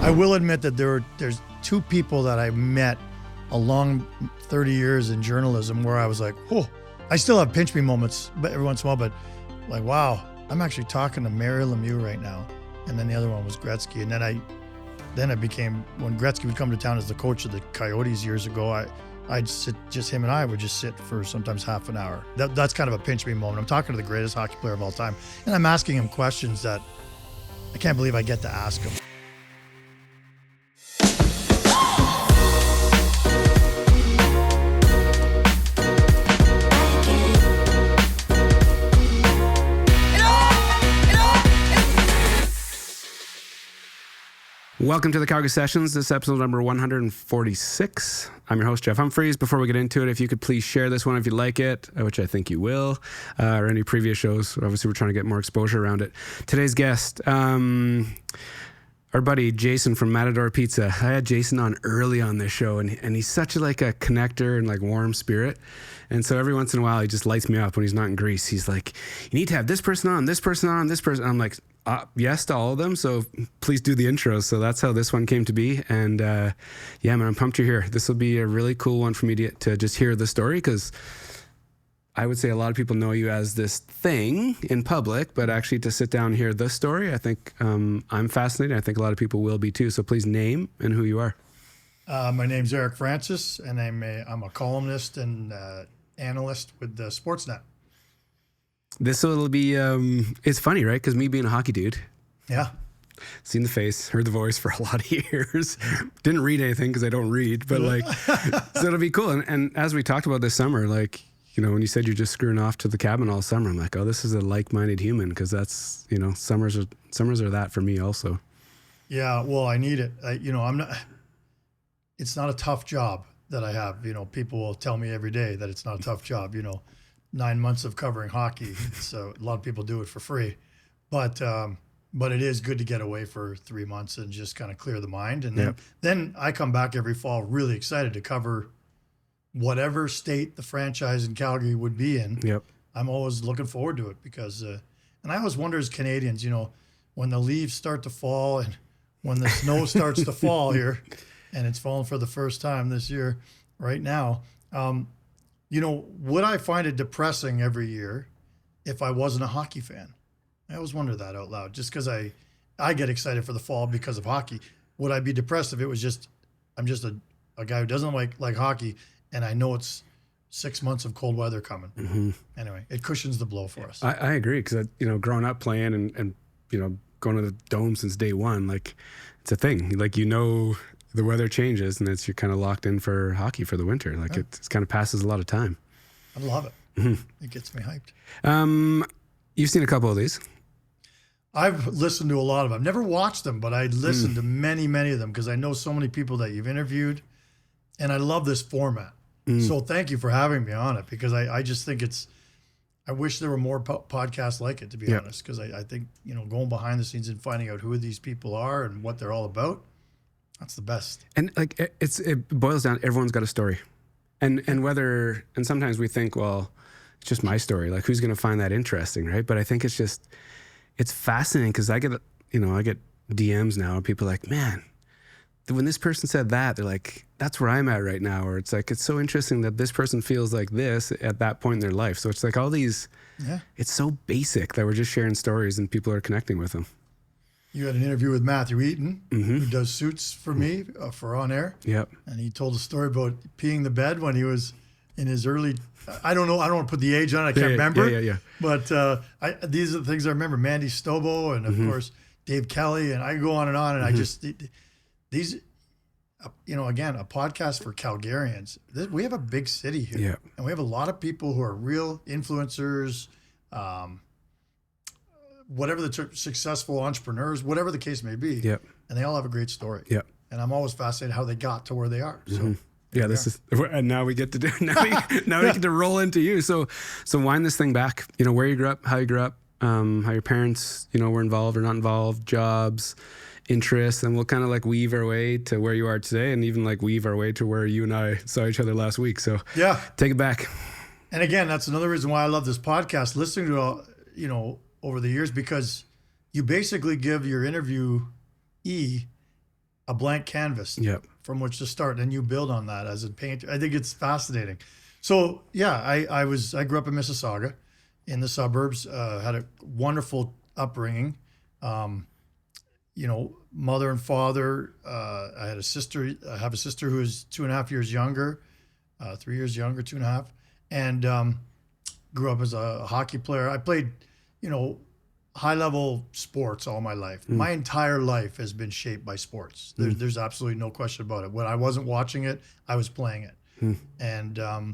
I will admit that there's two people that I met along 30 years in journalism where I was like, whoa, I still have pinch me moments every once in a while, but like, wow, I'm actually talking to Mary Lemieux right now. And then the other one was Gretzky. And then it became, when Gretzky would come to town as the coach of the Coyotes years ago, I'd sit, just him and I would just sit for sometimes half an hour. That's kind of a pinch me moment. I'm talking to the greatest hockey player of all time, and I'm asking him questions that I can't believe I get to ask him. Welcome to the Calgary Sessions. This is episode number 146. I'm your host, Jeff Humphreys. Before we get into it, if you could please share this one if you like it, which I think you will, or any previous shows. Obviously, we're trying to get more exposure around it. Today's guest, our buddy Jason from Matador Pizza. I had Jason on early on this show, and he's such a connector and warm spirit. And so every once in a while, he just lights me up when he's not in Greece. He's like, you need to have this person on, this person on, this person. I'm like, yes to all of them. So please do the intro. So that's how this one came to be. And yeah, man, I'm pumped you're here. This will be a really cool one for me to just hear the story, because I would say a lot of people know you as this thing in public, but actually to sit down and hear the story, I think I'm fascinated. I think a lot of people will be too. So please name and who you are. My name's Eric Francis, and I'm a columnist and analyst with Sportsnet. This will be, it's funny, right? Because me being a hockey dude. Yeah. Seen the face, heard the voice for a lot of years. Didn't read anything because I don't read, but so it'll be cool. And as we talked about this summer, when you said you're just screwing off to the cabin all summer, I'm like, oh, this is a like-minded human, because that's, summers are that for me also. Yeah, well, I need it. It's not a tough job that I have. People will tell me every day that it's not a tough job. 9 months of covering hockey. So a lot of people do it for free, but it is good to get away for 3 months and just kind of clear the mind. And then I come back every fall really excited to cover whatever state the franchise in Calgary would be in. Yep. I'm always looking forward to it because, and I always wonder as Canadians, when the leaves start to fall and when the snow starts to fall here, and it's fallen for the first time this year right now, would I find it depressing every year if I wasn't a hockey fan? I always wonder that out loud, just because I get excited for the fall because of hockey. Would I be depressed if it was I'm just a guy who doesn't like hockey, and I know it's 6 months of cold weather coming? Mm-hmm. Anyway, it cushions the blow for us. I agree, because growing up playing and going to the dome since day one, it's a thing. The weather changes, and you're kind of locked in for hockey for the winter. It kind of passes a lot of time. I love it. Mm-hmm. It gets me hyped. You've seen a couple of these. I've listened to a lot of them. I've never watched them, but I listened to many, many of them because I know so many people that you've interviewed, and I love this format. So thank you for having me on it, because I just think I wish there were more podcasts like it, to be honest, because I think, going behind the scenes and finding out who these people are and what they're all about, that's the best. And it boils down, everyone's got a story. And sometimes we think, well, it's just my story. Who's going to find that interesting, right? But I think it's fascinating, because I get DMs now, and people are like, man, when this person said that, they're like, that's where I'm at right now. Or it's so interesting that this person feels like this at that point in their life. So it's all these, it's so basic that we're just sharing stories and people are connecting with them. You had an interview with Matthew Eaton, who does suits for me for On Air. Yep. And he told a story about peeing the bed when he was in his early, I don't know, I don't want to put the age on it, I can't remember. Yeah. But these are the things I remember. Mandy Stobo and, of course, Dave Kelly, and I go on, and I just, these, again, a podcast for Calgarians. We have a big city here, and we have a lot of people who are real influencers, whatever the successful entrepreneurs, whatever the case may be. Yep. And they all have a great story. Yep. And I'm always fascinated how they got to where they are. So and now we get to do, now we get to roll into you. So wind this thing back, where you grew up, how you grew up, how your parents, were involved or not involved, jobs, interests, and we'll kind of weave our way to where you are today, and even weave our way to where you and I saw each other last week. So take it back. And again, that's another reason why I love this podcast, listening to, over the years, because you basically give your interviewee a blank canvas from which to start, and you build on that as a painter. I think it's fascinating. So yeah, I grew up in Mississauga, in the suburbs. Had a wonderful upbringing. Mother and father. I had a sister. I have a sister who's 2.5 years younger, 3 years younger, 2.5, and grew up as a hockey player. I played, high level sports all my life. My entire life has been shaped by sports. There's absolutely no question about it. When I wasn't watching it, I was playing it, and I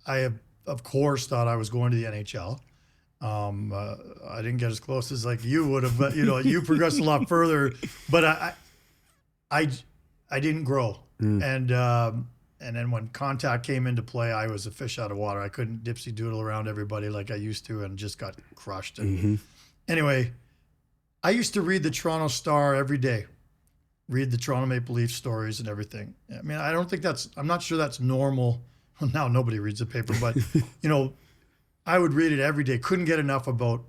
have, of course, thought I was going to the NHL. I didn't get as close as like you would have, but you progressed a lot further. But I didn't grow, and then when contact came into play, I was a fish out of water. I couldn't dipsy doodle around everybody like I used to, and just got crushed. And anyway, I used to read the Toronto Star every day, read the Toronto Maple Leaf stories and everything. I mean, I'm not sure that's normal. Well, now nobody reads the paper, but I would read it every day. Couldn't get enough about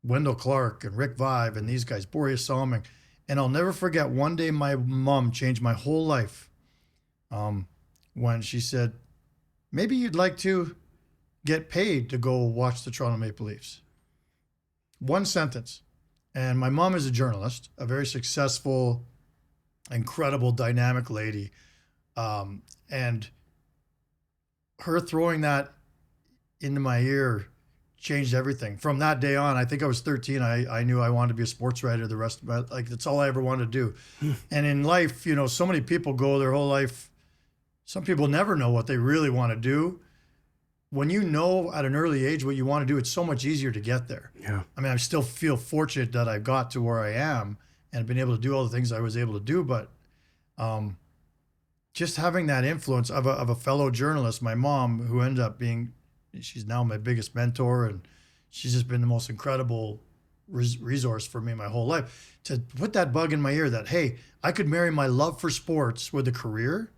Wendell Clark and Rick Vive and these guys, Boreas Salming. And I'll never forget, one day my mom changed my whole life when she said, maybe you'd like to get paid to go watch the Toronto Maple Leafs. One sentence. And my mom is a journalist, a very successful, incredible, dynamic lady. And her throwing that into my ear changed everything. From that day on, I think I was 13, I knew I wanted to be a sports writer the rest of my life. That's all I ever wanted to do. And in life, so many people go their whole life. Some people never know what they really want to do. When you know at an early age what you want to do, it's so much easier to get there. Yeah. I mean, I still feel fortunate that I got to where I am and been able to do all the things I was able to do. But just having that influence of a fellow journalist, my mom, who ended up she's now my biggest mentor, and she's just been the most incredible resource for me my whole life, to put that bug in my ear that, hey, I could marry my love for sports with a career.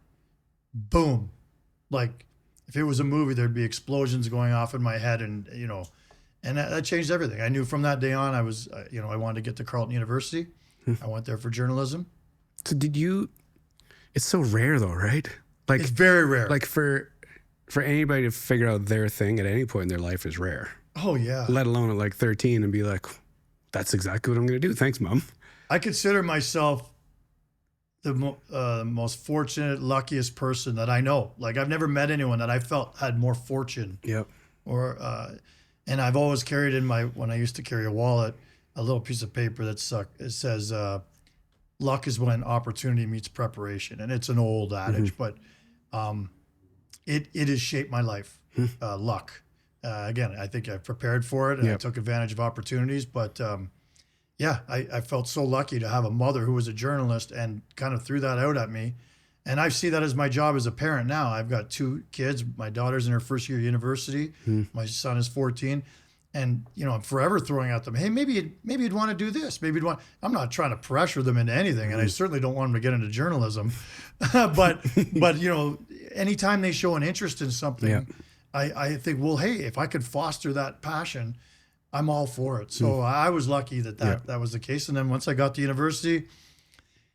Boom. Like, if it was a movie, there'd be explosions going off in my head, and and that changed everything. I knew from that day on, I was, I wanted to get to Carleton University. I went there for journalism. So it's so rare though, right? Like, it's very rare. Like for anybody to figure out their thing at any point in their life is rare. Oh yeah. Let alone at like 13 and be like, that's exactly what I'm going to do. Thanks, Mom. I consider myself the most fortunate, luckiest person that I know. Like, I've never met anyone that I felt had more fortune. Yep. And I've always carried when I used to carry a wallet, a little piece of paper it says, luck is when opportunity meets preparation. And it's an old adage, but it has shaped my life. Luck. Again, I think I've prepared for it, and I took advantage of opportunities, but I felt so lucky to have a mother who was a journalist and kind of threw that out at me. And I see that as my job as a parent now. I've got 2 kids. My daughter's in her first year of university. My son is 14. And, I'm forever throwing at them, hey, maybe you'd want to do this. I'm not trying to pressure them into anything. And I certainly don't want them to get into journalism. but anytime they show an interest in something, I think, well, hey, if I could foster that passion, I'm all for it. So I was lucky that was the case. And then once I got to university,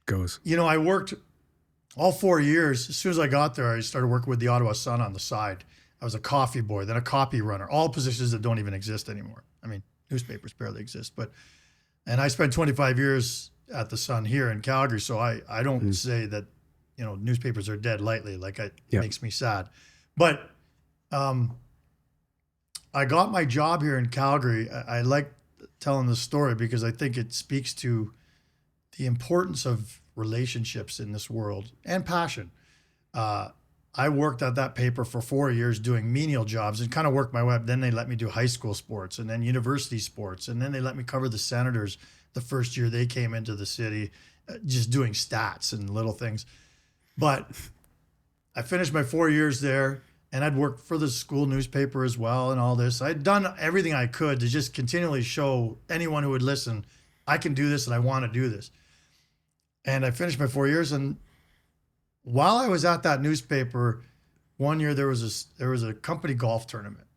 I worked all 4 years. As soon as I got there, I started working with the Ottawa Sun on the side. I was a coffee boy, then a copy runner, all positions that don't even exist anymore. I mean, newspapers barely exist, and I spent 25 years at the Sun here in Calgary. So I don't say that, newspapers are dead lightly. Like, it makes me sad. But I got my job here in Calgary. I like telling this story because I think it speaks to the importance of relationships in this world and passion. I worked at that paper for 4 years doing menial jobs and kind of worked my way up. Then they let me do high school sports and then university sports. And then they let me cover the Senators the first year they came into the city, just doing stats and little things. But I finished my 4 years there, and I'd worked for the school newspaper as well and all this. I'd done everything I could to just continually show anyone who would listen, I can do this and I want to do this. And I finished my 4 years, and while I was at that newspaper, one year there was a company golf tournament,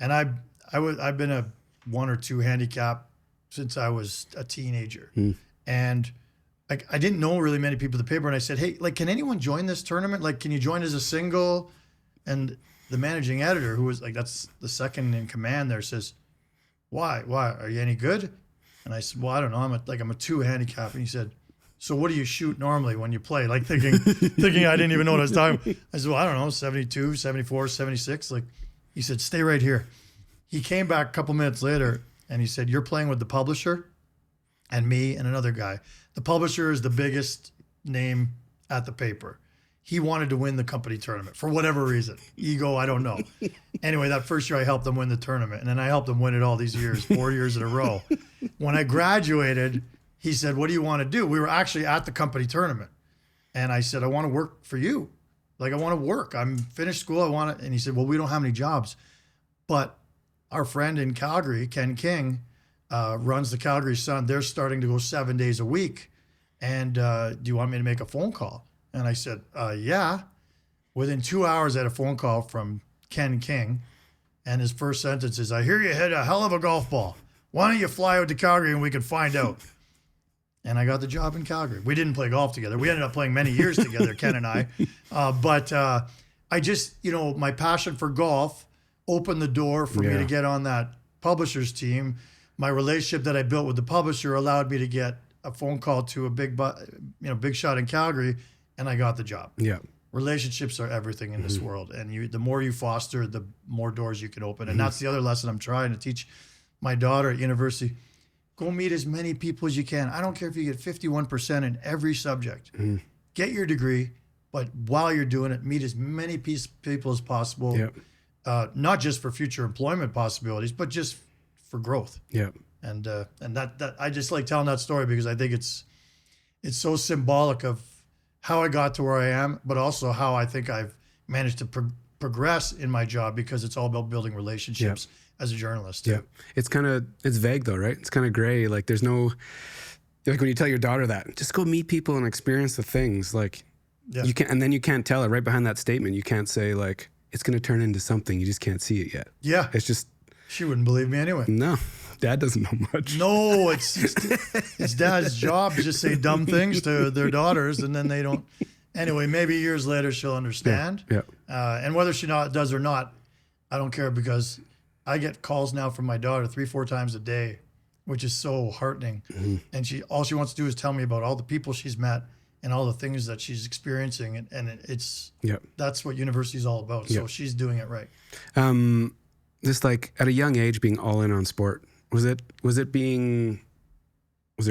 and I've been a 1 or 2 handicap since I was a teenager, and I didn't know really many people at the paper, and I said, hey, like, can anyone join this tournament? Like, can you join as a single? And the managing editor, who was like, that's the second in command there, says, why? Are you any good? And I said, well, I don't know. I'm a 2 handicap. And he said, so what do you shoot normally when you play? Like thinking I didn't even know what I was talking. I said, well, I don't know, 72, 74, 76. Like, he said, stay right here. He came back a couple minutes later and he said, you're playing with the publisher and me and another guy. The publisher is the biggest name at the paper. He wanted to win the company tournament for whatever reason. Ego, I don't know. Anyway, that first year I helped him win the tournament, and then I helped him win it all these years, 4 years in a row. When I graduated, he said, what do you want to do? We were actually at the company tournament. And I said, I want to work for you. Like, I want to work. I'm finished school. I want to. And he said, well, we don't have any jobs. But our friend in Calgary, Ken King, runs the Calgary Sun. They're starting to go 7 days a week. And do you want me to make a phone call? And I said, yeah. Within 2 hours, I had a phone call from Ken King. And his first sentence is, I hear you hit a hell of a golf ball. Why don't you fly out to Calgary and we can find out? And I got the job in Calgary. We didn't play golf together. We ended up playing many years together, Ken and I. But I just, my passion for golf opened the door for me to get on that publisher's team. My relationship that I built with the publisher allowed me to get a phone call to a big shot in Calgary, and I got the job. Yeah. Relationships are everything in this world. And the more you foster, the more doors you can open. And that's the other lesson I'm trying to teach my daughter at university. Go meet as many people as you can. I don't care if you get 51% in every subject. Get your degree, but while you're doing it, meet as many people as possible. Not just for future employment possibilities, but just for growth. And that I just like telling that story because I think it's so symbolic of how I got to where I am, but also how I think I've managed to progress in my job because it's all about building relationships as a journalist. It's vague though, right? It's kind of gray. Like there's no, like when you tell your daughter that, just go meet people and experience the things. Like you can't, and then you can't tell it right behind that statement. You can't say like, it's going to turn into something. You just can't see it yet. Yeah. It's just. She wouldn't believe me anyway. No. Dad doesn't know much. No, it's dad's job to just say dumb things to their daughters, and then they don't. Anyway, maybe years later she'll understand. And whether she does or not, I don't care because I get calls now from my daughter 3-4 times a day, which is so heartening. And all she wants to do is tell me about all the people she's met and all the things that she's experiencing, and that's what university is all about. So she's doing it right. Just like at a young age, being all in on sport. Was their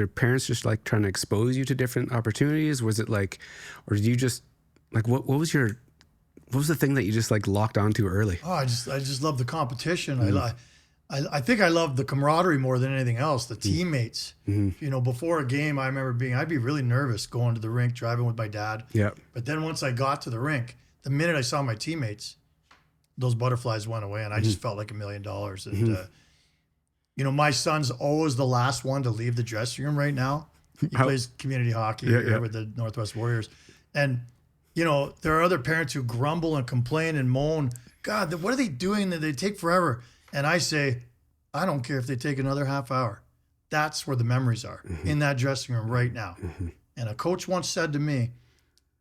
parents just like trying to expose you to different opportunities? Was it like, or did you just like, what was the thing that you just like locked onto early? Oh, I just love the competition. I think I love the camaraderie more than anything else. The teammates, before a game, I remember I'd be really nervous going to the rink, driving with my dad. But then once I got to the rink, the minute I saw my teammates, those butterflies went away and I just felt like $1 million. And, my son's always the last one to leave the dressing room right now. He plays community hockey here with the Northwest Warriors. And, there are other parents who grumble and complain and moan, God, what are they doing? They take forever. And I say, I don't care if they take another half hour. That's where the memories are, in that dressing room right now. And a coach once said to me, he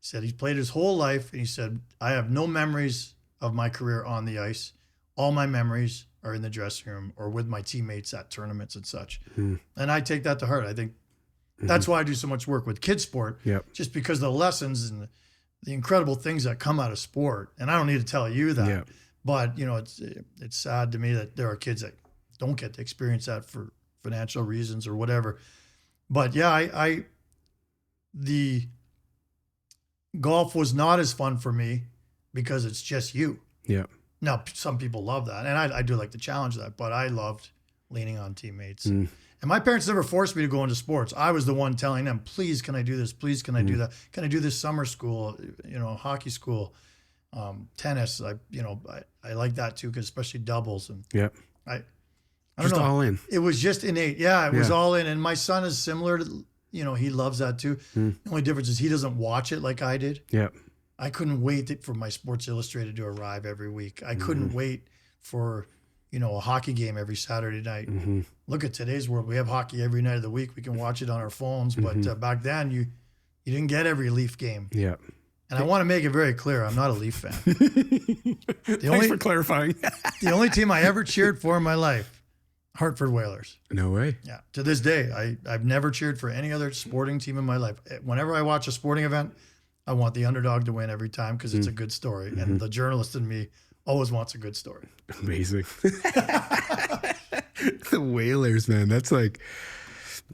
said he's played his whole life. And he said, I have no memories of my career on the ice. All my memories are in the dressing room or with my teammates at tournaments and such. And I take that to heart. I think that's why I do so much work with KidSport, just because the lessons and the incredible things that come out of sport. And I don't need to tell you that, but it's sad to me that there are kids that don't get to experience that for financial reasons or whatever. But the golf was not as fun for me because it's just you. Now, some people love that, and I do like to challenge that, but I loved leaning on teammates. And my parents never forced me to go into sports. I was the one telling them, please, can I do this? Please, can I do that? Can I do this summer school, hockey school, tennis? I like that too, because especially doubles. And I don't know. All in. It was just innate. It was all in. And my son is similar to, he loves that too. The only difference is he doesn't watch it like I did. I couldn't wait for my Sports Illustrated to arrive every week. I couldn't wait for a hockey game every Saturday night. Mm-hmm. Look at today's world. We have hockey every night of the week. We can watch it on our phones. But back then, you didn't get every Leaf game. Yeah. And I want to make it very clear, I'm not a Leaf fan. Thanks for clarifying. The only team I ever cheered for in my life, Hartford Whalers. No way. Yeah. To this day, I've never cheered for any other sporting team in my life. Whenever I watch a sporting event, I want the underdog to win every time because it's a good story. And the journalist in me always wants a good story. Amazing. The Whalers, man. That's like,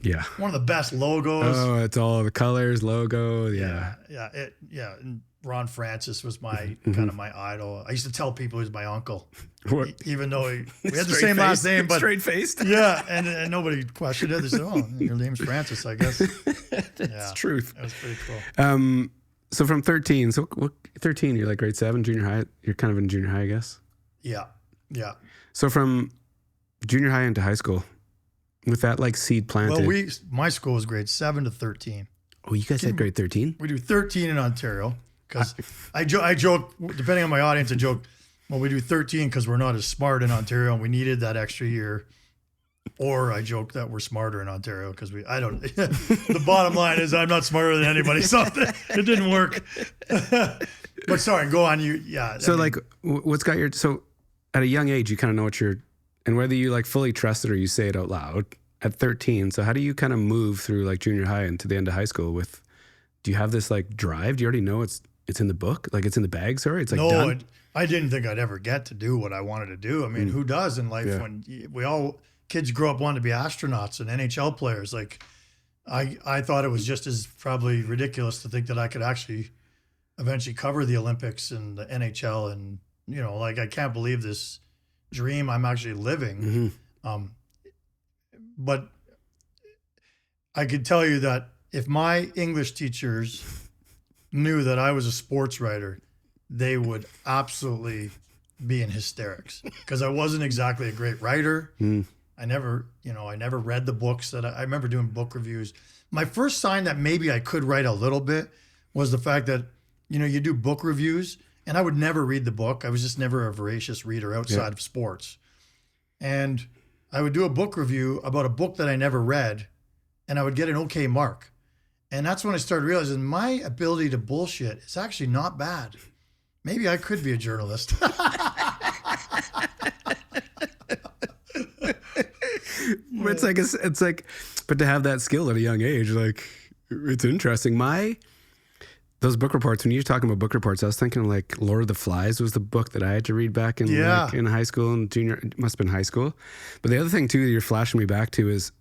yeah. One of the best logos. Oh, it's all the colors, logo. Yeah. Yeah. And Ron Francis was my kind of my idol. I used to tell people he was my uncle, even though we had the same last name, but straight faced. Yeah, and nobody questioned it. They said, "Oh, your name's Francis, I guess." That's truth. That was pretty cool. So from 13, what 13? You're like grade 7, junior high. You're kind of in junior high, I guess. Yeah. So from junior high into high school, with that like seed planted. Well, my school was grade 7 to 13. Oh, you guys had grade 13? We do 13 in Ontario because I joke, depending on my audience, I joke, well, we do 13 because we're not as smart in Ontario and we needed that extra year. Or I joke that we're smarter in Ontario because the bottom line is I'm not smarter than anybody. So it didn't work. But sorry, go on. So what's got so at a young age, you kind of know and whether you like fully trust it or you say it out loud at 13. So how do you kind of move through like junior high and to the end of high school do you have this like drive? Do you already know it's in the book? Like it's in the bag, sorry? It's like done? I didn't think I'd ever get to do what I wanted to do. I mean, who does in life when kids grow up wanting to be astronauts and NHL players? Like I thought it was just as probably ridiculous to think that I could actually eventually cover the Olympics and the NHL. And, I can't believe this dream I'm actually living. But I could tell you that if my English teachers knew that I was a sports writer, they would absolutely be in hysterics because I wasn't exactly a great writer. I never read the books that I remember doing book reviews. My first sign that maybe I could write a little bit was the fact that, you do book reviews and I would never read the book. I was just never a voracious reader outside of sports. And I would do a book review about a book that I never read and I would get an okay mark. And that's when I started realizing my ability to bullshit is actually not bad. Maybe I could be a journalist. It's like, but to have that skill at a young age, like it's interesting. Those book reports, when you're talking about book reports, I was thinking like Lord of the Flies was the book that I had to read back in in high school and junior, it must have been high school. But the other thing too, that you're flashing me back to is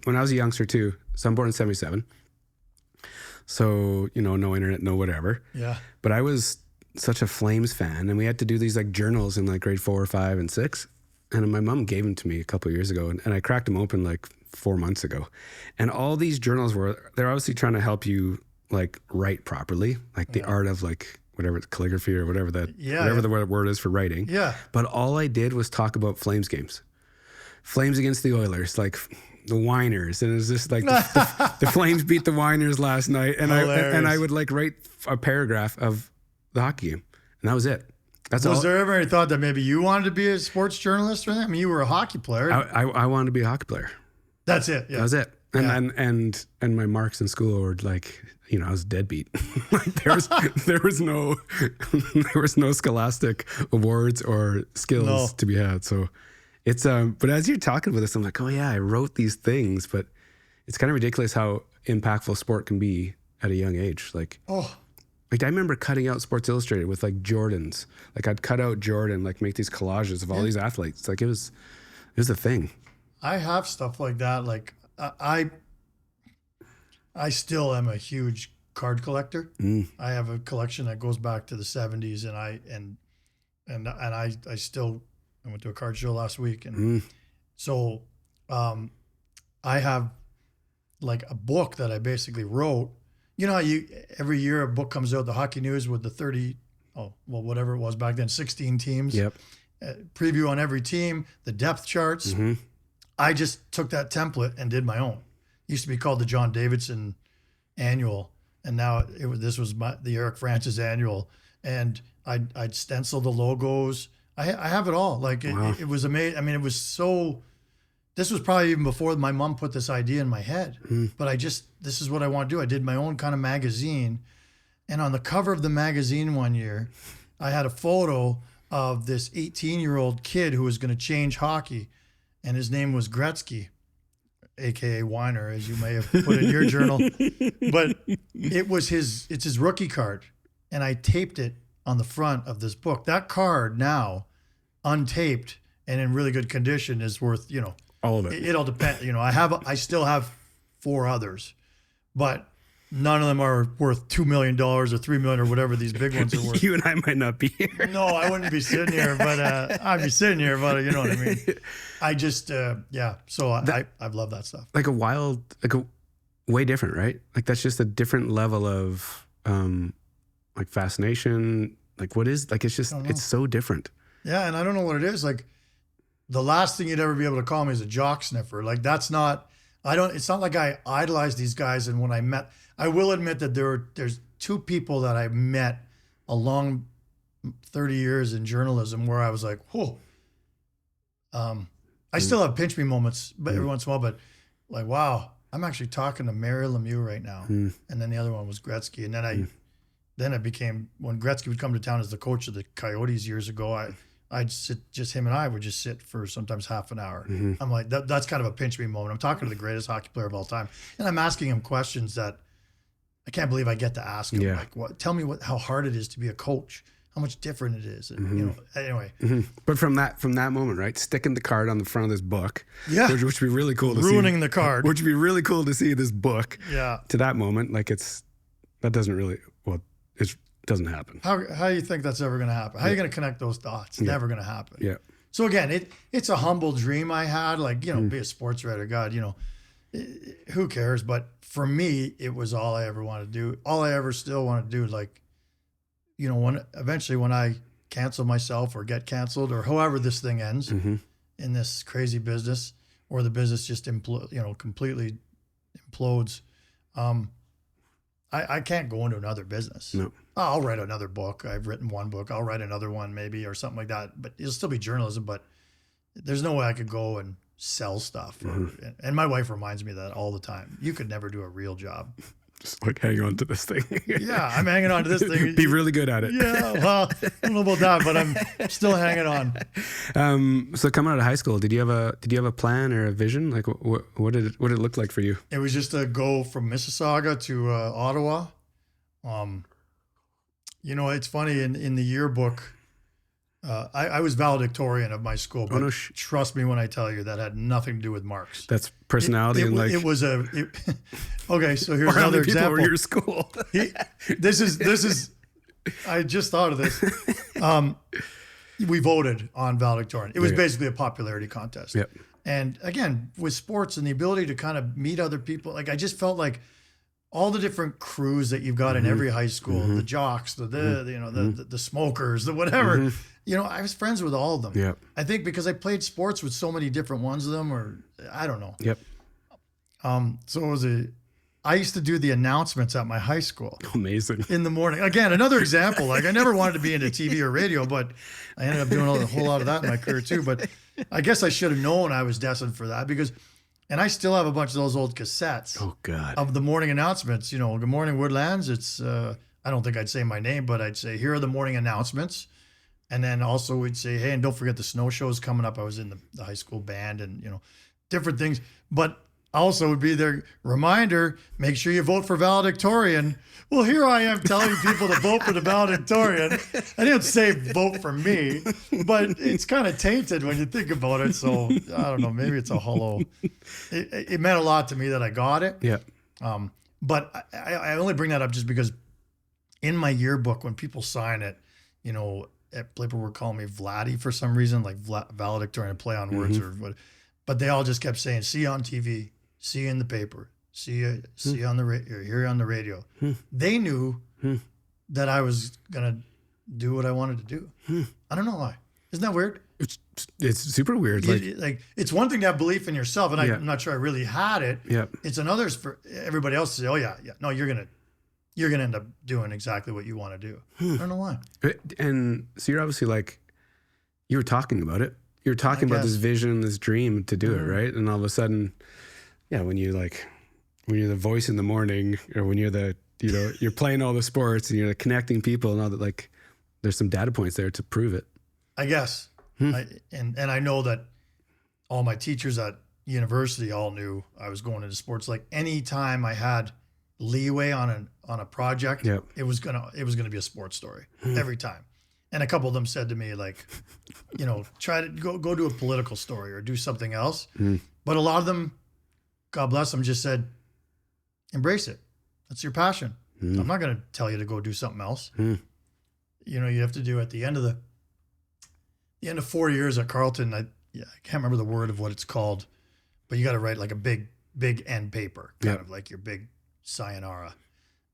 when I was a youngster too, so I'm born in 77. So, no internet, no whatever. Yeah. But I was such a Flames fan and we had to do these like journals in like grade 4 or 5 and 6. And my mom gave them to me a couple of years ago and I cracked them open like 4 months ago. And all these journals they're obviously trying to help you like write properly, like the art of like whatever calligraphy or whatever the word is for writing. Yeah. But all I did was talk about Flames games. Flames against the Oilers, like the Whiners. And it was just like the Flames beat the Whiners last night. And I would like write a paragraph of the hockey game. And that was it. Was there ever any thought that maybe you wanted to be a sports journalist or that? I mean, you were a hockey player. I wanted to be a hockey player. That's it. Yeah. That was it. And my marks in school were like, I was a deadbeat. Like there was no scholastic awards or skills to be had. So it's but as you're talking with us, I'm like, oh yeah, I wrote these things, but it's kind of ridiculous how impactful sport can be at a young age. Like I remember cutting out Sports Illustrated with like Jordans. Like I'd cut out Jordan, like make these collages of all these athletes. Like it was a thing. I have stuff like that. Like I still am a huge card collector. I have a collection that goes back to the 70s, and I went to a card show last week, and so I have like a book that I basically wrote. You know how every year a book comes out, the Hockey News with the whatever it was back then, 16 teams. Yep. Preview on every team, the depth charts. I just took that template and did my own. It used to be called the John Davidson Annual, and now this was the Eric Francis Annual. And I'd stencil the logos. I have it all. Like it was amazing. I mean, it was so. This was probably even before my mom put this idea in my head. But this is what I want to do. I did my own kind of magazine, and on the cover of the magazine one year, I had a photo of this 18-year-old kid who was going to change hockey, and his name was Gretzky, aka Weiner, as you may have put in your journal. But it's his rookie card, and I taped it on the front of this book. That card now, untaped and in really good condition, is worth, all of it. It'll depend. I still have 4 others, but none of them are worth $2 million or $3 million or whatever these big ones are worth. You and I might not be here. No, I wouldn't be sitting here, but I'd be sitting here, but you know what I mean. I just, yeah. So I've loved that stuff. Like way different, right? Like that's just a different level of like fascination. Like what is like? It's just it's so different. Yeah, and I don't know what it is. Like the last thing you'd ever be able to call me is a jock sniffer. Like that's not. It's not like I idolize these guys. And when I will admit that there's 2 people that I met along 30 years in journalism where I was like, whoa. I still have pinch me moments, but every once in a while, but like, wow, I'm actually talking to Mary Lemieux right now. And then the other one was Gretzky. And then it became, when Gretzky would come to town as the coach of the Coyotes years ago, I'd sit, just him and I would just sit for sometimes half an hour. I'm like, that's kind of a pinch me moment. I'm talking to the greatest hockey player of all time. And I'm asking him questions that I can't believe I get to ask him. Like, tell me how hard it is to be a coach, how much different it is. And, anyway. But from that moment, right? Sticking the card on the front of this book. Yeah. Which would be really cool to see. Ruining the card. Which would be really cool to see this book. Yeah. To that moment. Like that doesn't really, it doesn't happen. How do you think that's ever going to happen? How are you going to connect those dots? It's never going to happen. Yeah. So again, it's a humble dream I had, like, be a sports writer. God, who cares? But for me, it was all I ever wanted to do. All I ever still want to do. Like, eventually when I cancel myself or get canceled or however this thing ends in this crazy business, or the business just completely implodes, I can't go into another business. No. I'll write another book. I've written one book. I'll write another one maybe or something like that. But it'll still be journalism. But there's no way I could go and sell stuff. And my wife reminds me of that all the time. You could never do a real job. Just like hang on to this thing. Yeah, I'm hanging on to this thing. Be really good at it. Yeah, well, I don't know about that, but I'm still hanging on. So coming out of high school, did you have a plan or a vision? Like what did it look like for you? It was just to go from Mississauga to Ottawa. It's funny in the yearbook. I was valedictorian of my school, but trust me when I tell you that had nothing to do with marks. That's personality Okay, so here's another example. Were your school? This is. I just thought of this. We voted on valedictorian. It was basically a popularity contest. Yep. And again, with sports and the ability to kind of meet other people, like I just felt like all the different crews that you've got in every high school, the jocks, the smokers, the whatever. I was friends with all of them. Yep. I think because I played sports with so many different ones of them, or I don't know. Yep. So I used to do the announcements at my high school. Amazing. In the morning. Again, another example. Like I never wanted to be into TV or radio, but I ended up doing a whole lot of that in my career too. But I guess I should have known I was destined for that and I still have a bunch of those old cassettes. Oh God. Of the morning announcements. Good morning, Woodlands. It's I don't think I'd say my name, but I'd say here are the morning announcements. And then also we'd say, hey, and don't forget the snow show's coming up. I was in the high school band and, different things. But also would be their reminder, make sure you vote for valedictorian. Well, here I am telling people to vote for the valedictorian. I didn't say vote for me, but it's kind of tainted when you think about it. So I don't know, maybe it's a hollow. It meant a lot to me that I got it. Yeah. But I only bring that up just because in my yearbook, when people sign it, people were calling me Vladdy for some reason, like valedictorian, play on words or what. But they all just kept saying, see you on TV, see you in the paper, see you on the radio, hear you on the radio. They knew that I was going to do what I wanted to do. I don't know why. Isn't that weird? It's super weird. Like it's one thing to have belief in yourself, and I'm not sure I really had it. Yeah. It's another for everybody else to say, oh yeah. No, you're going to end up doing exactly what you want to do. I don't know why. And so you're obviously like you were talking about it. You were talking about this vision, this dream to do it, right? And all of a sudden, when you're the voice in the morning, or when you're you're playing all the sports and you're connecting people and all that, like there's some data points there to prove it. I guess. And I know that all my teachers at university all knew I was going into sports. Like any time I had leeway on a project, it was gonna be a sports story every time. And a couple of them said to me, like, try to go do a political story or do something else. But a lot of them, God bless them, just said, embrace it. That's your passion. I'm not going to tell you to go do something else. You have to do at the end of 4 years at Carleton. I can't remember the word of what it's called, but you got to write like a big end paper, kind of like your big sayonara,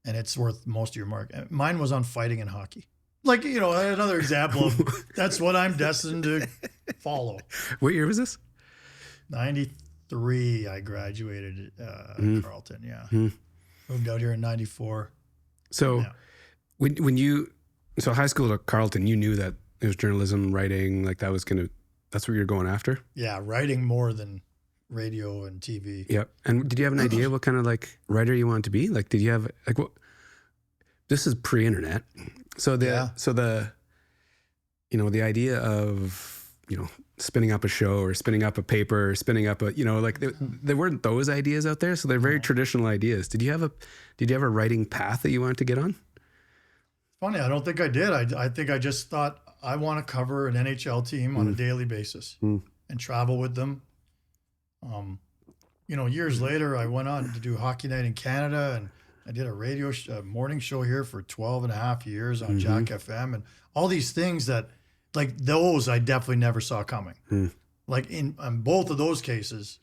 and it's worth most of your mark. Mine was on fighting and hockey. Like, another example of that's what I'm destined to follow. What year was this? 93. I graduated at Carleton. Yeah. Moved out here in 94. So so high school at Carleton, you knew that it was journalism, writing, like that's what you're going after? Yeah. Writing more than radio and TV. Yep. And did you have an idea what kind of like writer you wanted to be? Like, did you have like what? This is pre-internet. So the the idea of, spinning up a show or spinning up a paper or spinning up there weren't those ideas out there. So they're very traditional ideas. Did you have a writing path that you wanted to get on? Funny, I don't think I did. I think I just thought I want to cover an NHL team on a daily basis and travel with them. Years later, I went on to do Hockey Night in Canada, and I did a morning show here for 12 and a half years on Jack FM, and all these things that, like those, I definitely never saw coming. Like in both of those cases,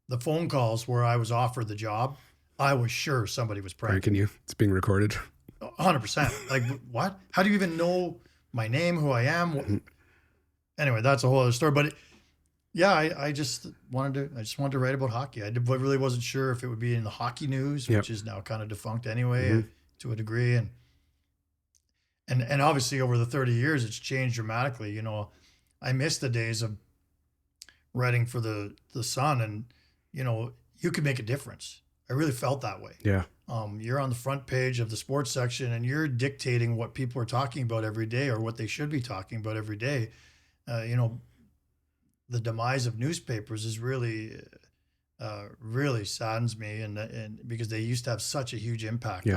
the phone calls where I was offered the job, I was sure somebody was pranking you. It's being recorded. 100%. Like, what? How do you even know my name, who I am? Anyway, that's a whole other story. But I just wanted to write about hockey. I really wasn't sure if it would be in the hockey news, which is now kind of defunct anyway, to a degree. And obviously over the 30 years, it's changed dramatically. I miss the days of writing for the Sun, and, you could make a difference. I really felt that way. Yeah. You're on the front page of the sports section, and you're dictating what people are talking about every day, or what they should be talking about every day. The demise of newspapers is really saddens me, and because they used to have such a huge impact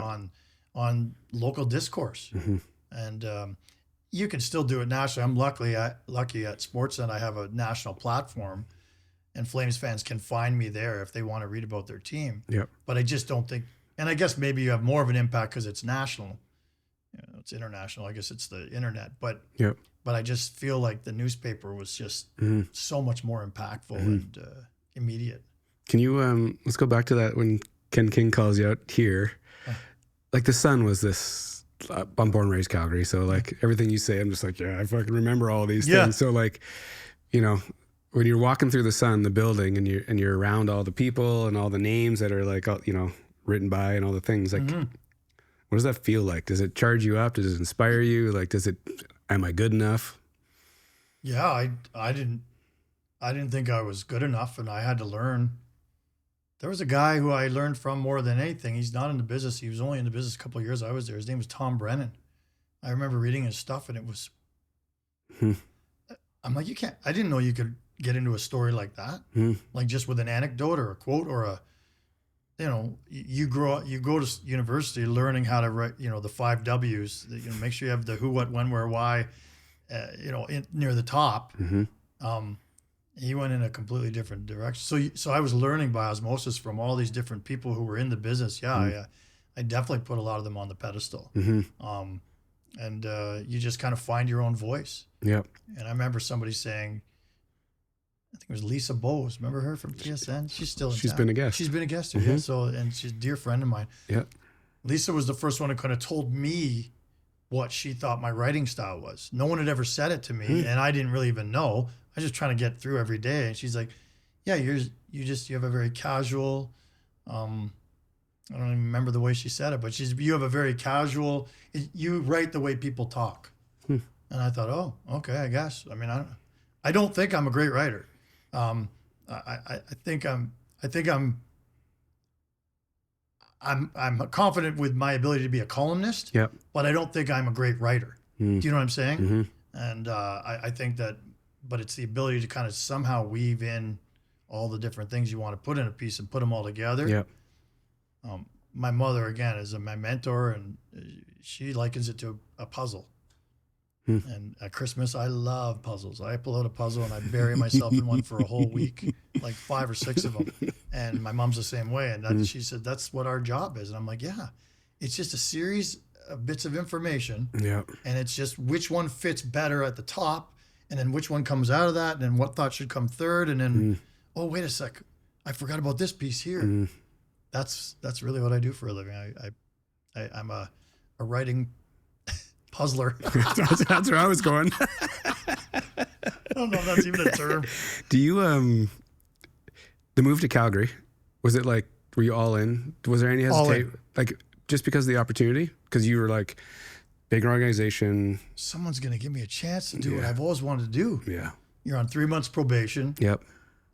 on local discourse, and you can still do it nationally. I'm lucky at Sportsnet. I have a national platform, and Flames fans can find me there if they want to read about their team. Yeah. But I just don't think, and I guess maybe you have more of an impact because it's national. It's international. I guess it's the internet, but I just feel like the newspaper was just so much more impactful and immediate. Can you let's go back to that when Ken King calls you out here. Like the Sun was this. I'm born and raised Calgary, so like everything you say, I'm just like, I fucking remember all these things. So like, when you're walking through the Sun, the building, and you're around all the people and all the names that are like, written by and all the things, like, what does that feel like? Does it charge you up? Does it inspire you? Like, am I good enough? Yeah, I didn't think I was good enough, and I had to learn. There was a guy who I learned from more than anything. He's not in the business. He was only in the business a couple of years I was there. His name was Tom Brennan. I remember reading his stuff, and it was, I'm like, I didn't know you could get into a story like that. Like just with an anecdote or a quote or you go to university learning how to write, the 5 W's, make sure you have the who, what, when, where, why, near the top. He went in a completely different direction. So I was learning by osmosis from all these different people who were in the business. I definitely put a lot of them on the pedestal. And you just kind of find your own voice. Yep. And I remember somebody saying, I think it was Lisa Bowes. Remember her from TSN? She's still in town. Been a guest. She's been a guest here. Yeah. So, and she's a dear friend of mine. Yeah. Lisa was the first one who kind of told me what she thought my writing style was. No one had ever said it to me, and I didn't really even know. I was just trying to get through every day. And she's like, yeah, you have a very casual, I don't even remember the way she said it, but you have a very casual, you write the way people talk. And I thought, oh, okay, I guess. I mean, I don't think I'm a great writer. I think I'm confident with my ability to be a columnist. Yep. But I don't think I'm a great writer. Mm. Do you know what I'm saying? Mm-hmm. And I think that, but it's the ability to kind of somehow weave in all the different things you want to put in a piece and put them all together. Yep. My mother, again, is my mentor, and she likens it to a puzzle. And at Christmas, I love puzzles. I pull out a puzzle and I bury myself in one for a whole week, like 5 or 6 of them. And my mom's the same way. And she said, that's what our job is. And I'm like, yeah, it's just a series of bits of information. Yeah. And it's just which one fits better at the top, and then which one comes out of that, and then what thought should come third. And then, oh, wait a sec, I forgot about this piece here. That's really what I do for a living. I'm a writing puzzler. That's where I was going. I don't know if that's even a term. Do you the move to Calgary, was it like, were you all in? Was there any hesitation, like just because of the opportunity? Because you were like, big organization. Someone's gonna give me a chance to do what I've always wanted to do. Yeah. You're on 3 months probation. Yep.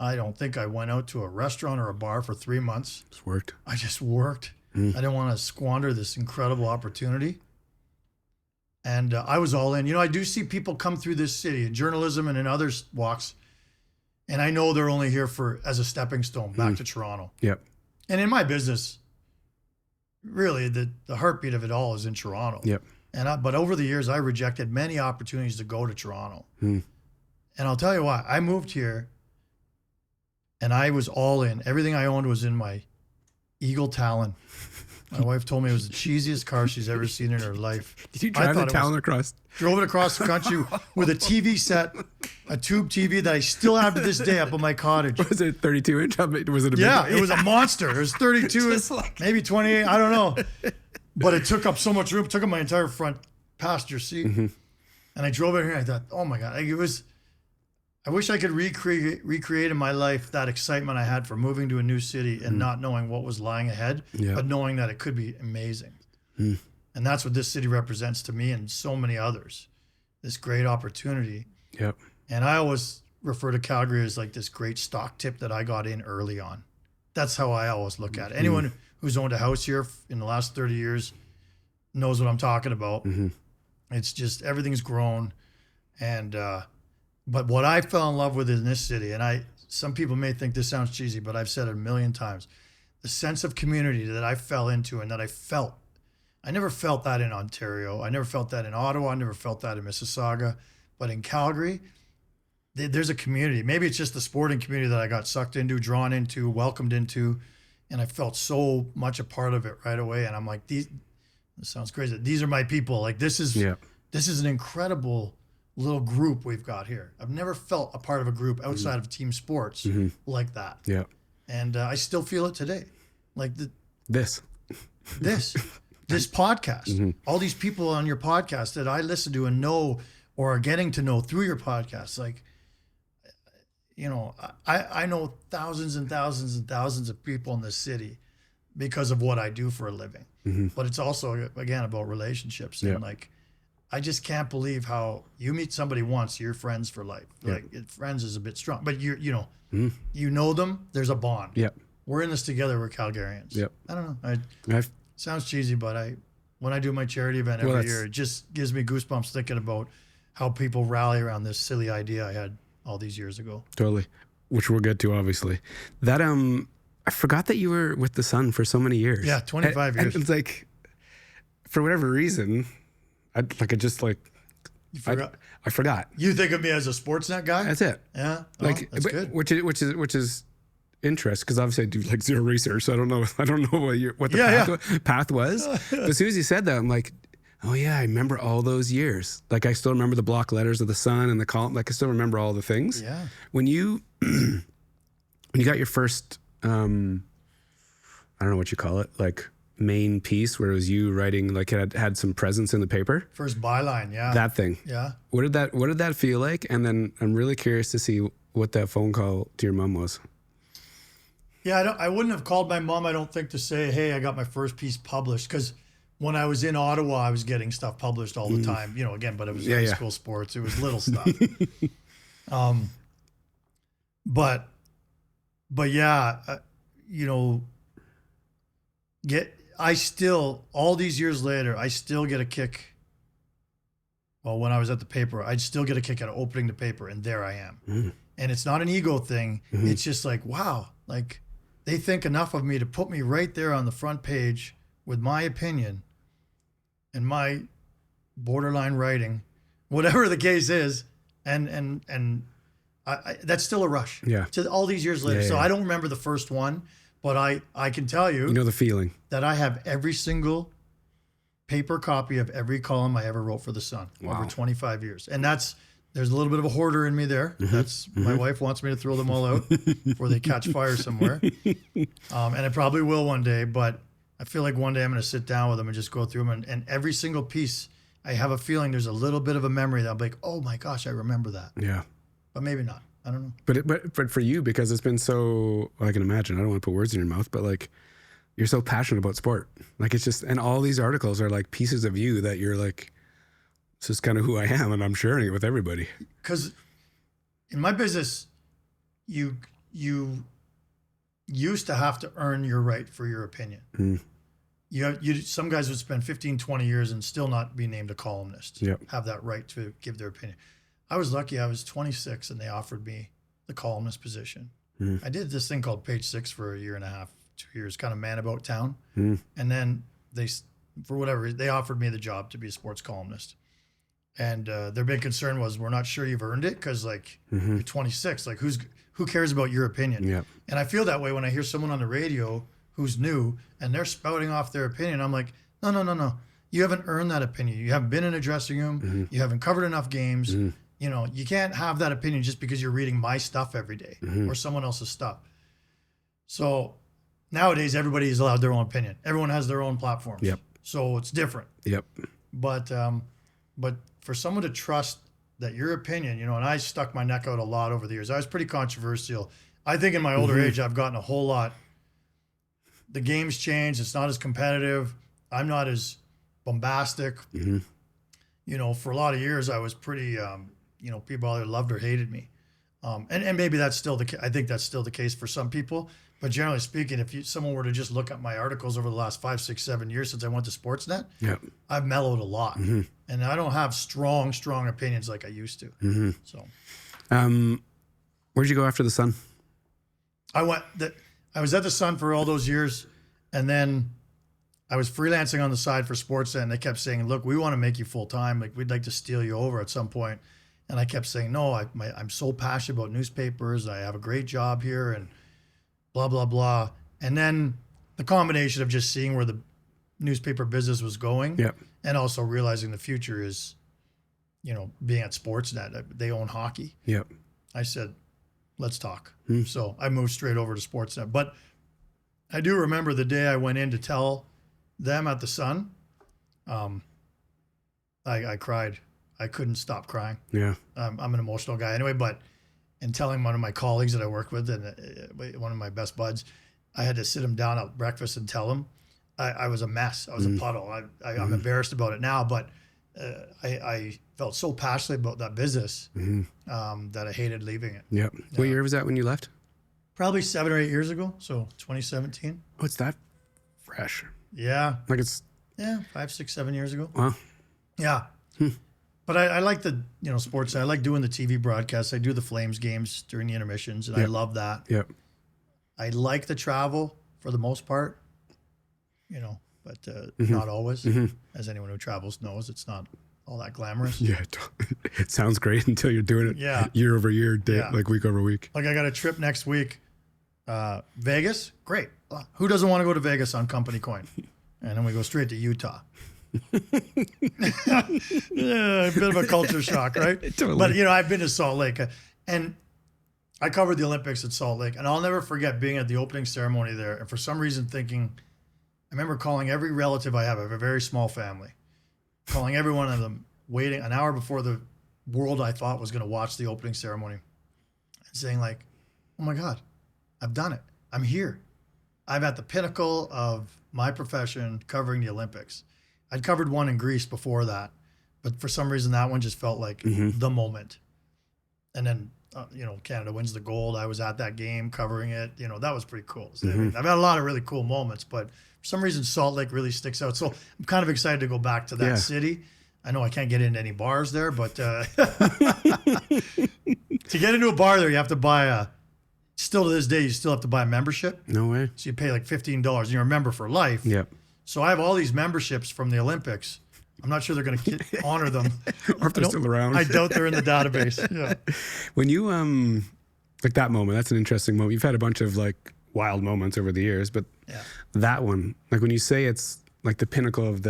I don't think I went out to a restaurant or a bar for 3 months. Just worked. I just worked. I didn't want to squander this incredible opportunity. And I was all in. You know, I do see people come through this city in journalism and in other walks, and I know they're only here as a stepping stone back to Toronto. Yep. And in my business, really, the heartbeat of it all is in Toronto. Yep. But over the years, I rejected many opportunities to go to Toronto. And I'll tell you why. I moved here, and I was all in. Everything I owned was in my Eagle Talon. My wife told me it was the cheesiest car she's ever seen in her life. Did you drive the Talon across? Drove it across the country with a TV set, a tube TV that I still have to this day up in my cottage. Was it 32 inch? Was it a big Yeah, it was a monster. It was 32, maybe 28, I don't know. But it took up so much room, took up my entire front passenger seat. And I drove it here and I thought, oh my God, I wish I could recreate in my life that excitement I had for moving to a new city and not knowing what was lying ahead, but knowing that it could be amazing. And that's what this city represents to me and so many others, this great opportunity. Yep. And I always refer to Calgary as like this great stock tip that I got in early on. That's how I always look at it. Anyone who's owned a house here in the last 30 years knows what I'm talking about. It's just everything's grown. And but what I fell in love with in this city, and some people may think this sounds cheesy, but I've said it a million times, the sense of community that I fell into and that I felt. I never felt that in Ontario. I never felt that in Ottawa. I never felt that in Mississauga. But in Calgary, there's a community. Maybe it's just the sporting community that I got sucked into, drawn into, welcomed into, and I felt so much a part of it right away. And I'm like, this sounds crazy. These are my people. Like this is an incredible little group we've got here. I've never felt a part of a group outside of team sports like that. Yeah. And I still feel it today. Like this podcast, all these people on your podcast that I listen to and know or are getting to know through your podcast. Like, you know, I know thousands and thousands and thousands of people in this city because of what I do for a living. But it's also, again, about relationships. And like, I just can't believe how you meet somebody once, you're friends for life. Like friends is a bit strong, but you know them. There's a bond. Yep. We're in this together. We're Calgarians. Yep. I don't know. Sounds cheesy, but when I do my charity event every year, it just gives me goosebumps thinking about how people rally around this silly idea I had all these years ago. Totally. Which we'll get to, obviously. That I forgot that you were with the Sun for so many years. Yeah, 25 years. And it's like, for whatever reason, I forgot. You think of me as a Sportsnet guy? That's it. Yeah. Like, that's good. Which is interesting, because obviously I do like zero research, so I don't know what the path was. But as soon as you said that, I'm like, oh yeah, I remember all those years. Like I still remember the block letters of the Sun and the column. Like I still remember all the things. Yeah. When you got your first, I don't know what you call it, like main piece where it was you writing, like it had some presence in the paper. First byline, yeah. That thing. Yeah. What did that feel like? And then I'm really curious to see what that phone call to your mom was. Yeah, I wouldn't have called my mom, I don't think, to say, hey, I got my first piece published, because when I was in Ottawa, I was getting stuff published all the time, again, but it was high school sports. It was little stuff. But yeah, all these years later, I still get a kick. Well, when I was at the paper, I'd still get a kick out of opening the paper, and there I am. And it's not an ego thing. It's just like, wow, like they think enough of me to put me right there on the front page with my opinion and my borderline writing, whatever the case is. And I that's still a rush. Yeah. To all these years later. So I don't remember the first one, but I can tell you. You know the feeling. That I have every single paper copy of every column I ever wrote for the Sun over 25 years. And there's a little bit of a hoarder in me there. That's my wife wants me to throw them all out before they catch fire somewhere. And I probably will one day, but I feel like one day I'm going to sit down with them and just go through them. And every single piece, I have a feeling there's a little bit of a memory that I'll be like, oh my gosh, I remember that. Yeah. But maybe not. I don't know. But for you, because it's been so, I can imagine, I don't want to put words in your mouth, but like, you're so passionate about sport. Like it's just, and all these articles are like pieces of you that you're like, this is kind of who I am, and I'm sharing it with everybody. Because in my business, you used to have to earn your right for your opinion. Some guys would spend 15, 20 years and still not be named a columnist. Have that right to give their opinion. I was lucky. I was 26 and they offered me the columnist position. I did this thing called Page 6 for a year and a half, 2 years, kind of man about town. And then for whatever, they offered me the job to be a sports columnist. And their big concern was, we're not sure you've earned it because like you're 26. Like who cares about your opinion? And I feel that way when I hear someone on the radio who's new and they're spouting off their opinion. I'm like, no. You haven't earned that opinion. You haven't been in a dressing room. You haven't covered enough games. You can't have that opinion just because you're reading my stuff every day or someone else's stuff. So nowadays, everybody is allowed their own opinion. Everyone has their own platforms. So it's different. But for someone to trust that your opinion, and I stuck my neck out a lot over the years. I was pretty controversial. I think in my older age, I've gotten a whole lot. The game's changed. It's not as competitive. I'm not as bombastic. For a lot of years, I was pretty, people either loved or hated me. And maybe that's still I think that's still the case for some people. But generally speaking, if someone were to just look at my articles over the last 5, 6, 7 years since I went to Sportsnet, I've mellowed a lot. And I don't have strong opinions like I used to. So, where'd you go after the Sun? I was at the Sun for all those years, and then I was freelancing on the side for Sportsnet, and they kept saying, look, we want to make you full time. Like, we'd like to steal you over at some point. And I kept saying, no, I'm so passionate about newspapers. I have a great job here, and blah, blah, blah. And then the combination of just seeing where the newspaper business was going and also realizing the future is, being at Sportsnet. They own hockey. I said, let's talk. So I moved straight over to Sportsnet. But I do remember the day I went in to tell them at the Sun, I cried. I couldn't stop crying. I'm an emotional guy anyway, and telling one of my colleagues that I work with and one of my best buds, I had to sit him down at breakfast and tell him I was a mess. I was a puddle. I'm embarrassed about it now, but I felt so passionate about that business that I hated leaving it. What year was that when you left? Probably 7 or 8 years ago. So 2017. Oh, it's that fresh. Like it's 5, 6, 7 years ago. Wow. But I like the sports. I like doing the TV broadcasts. I do the Flames games during the intermissions, and I love that. I like the travel for the most part, but not always. As anyone who travels knows, it's not all that glamorous. It sounds great until you're doing it year over year, like week over week. Like I got a trip next week, Vegas. Great. Who doesn't want to go to Vegas on company coin? And then we go straight to Utah. A bit of a culture shock, right? Totally. But I've been to Salt Lake, and I covered the Olympics at Salt Lake, and I'll never forget being at the opening ceremony there, and for some reason thinking, I remember calling every relative I have a very small family, calling every one of them, waiting an hour before the world I thought was going to watch the opening ceremony, and saying like, oh my God, I've done it. I'm here. I'm at the pinnacle of my profession covering the Olympics. I'd covered one in Greece before that, but for some reason that one just felt like the moment. And then, Canada wins the gold. I was at that game covering it. That was pretty cool. So, I mean, I've had a lot of really cool moments, but for some reason Salt Lake really sticks out. So I'm kind of excited to go back to that city. I know I can't get into any bars there, but to get into a bar there, you have to buy still to this day, you still have to buy a membership. No way. So you pay like $15 and you're a member for life. Yep. So I have all these memberships from the Olympics. I'm not sure they're going to honor them. Or if they're still around. I doubt they're in the database. Yeah. When you, like that moment, that's an interesting moment. You've had a bunch of like wild moments over the years, but that one, like when you say it's like the pinnacle of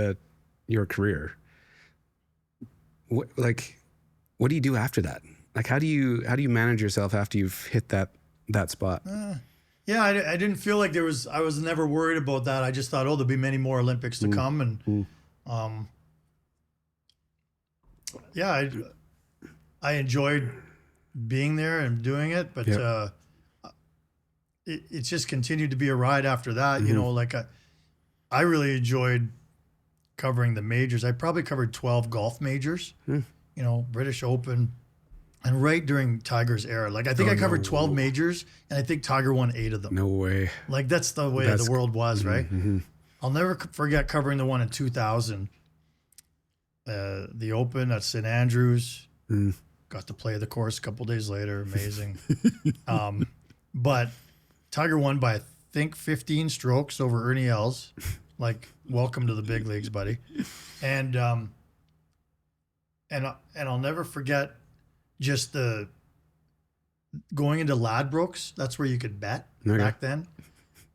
your career, what do you do after that? Like, how do you manage yourself after you've hit that spot? I didn't feel like I was never worried about that. I just thought, there'll be many more Olympics to come. And, I enjoyed being there and doing it, but, it just continued to be a ride after that. I really enjoyed covering the majors. I probably covered 12 golf majors, British Open, and right during Tiger's era. Like, I think I covered 12 majors, and I think Tiger won 8 of them. No way. Like, that's the way the world was, right? I'll never forget covering the one in 2000, the Open at St. Andrews. Got to play the course a couple days later. Amazing. But Tiger won by, I think, 15 strokes over Ernie Els. Like, welcome to the big leagues, buddy. And I'll never forget just the going into Ladbrokes. That's where you could bet back then.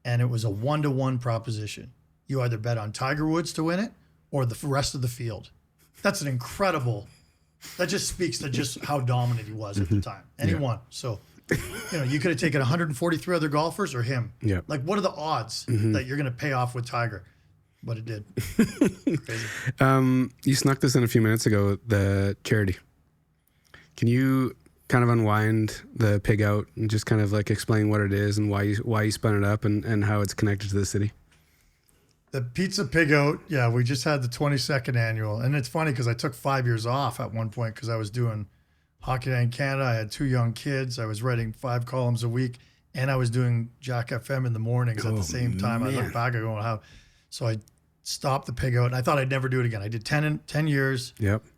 And it was a 1-to-1 proposition. You either bet on Tiger Woods to win it or the rest of the field. That's an incredible, that just speaks to just how dominant he was at the time. And he won. So, you could have taken 143 other golfers or him. Yeah. Like, what are the odds that you're going to pay off with Tiger? But it did. Crazy. You snuck this in a few minutes ago, the charity. Can you kind of unwind the pig out and just kind of like explain what it is and why you spun it up and how it's connected to the city? The Pizza Pigout, we just had the 22nd annual. And it's funny because I took 5 years off at one point because I was doing Hockey Night in Canada. I had 2 young kids. I was writing 5 columns a week, and I was doing Jack FM in the mornings at the same time. Man. I look back, I go, how? So I stopped the Pigout, and I thought I'd never do it again. I did 10 years,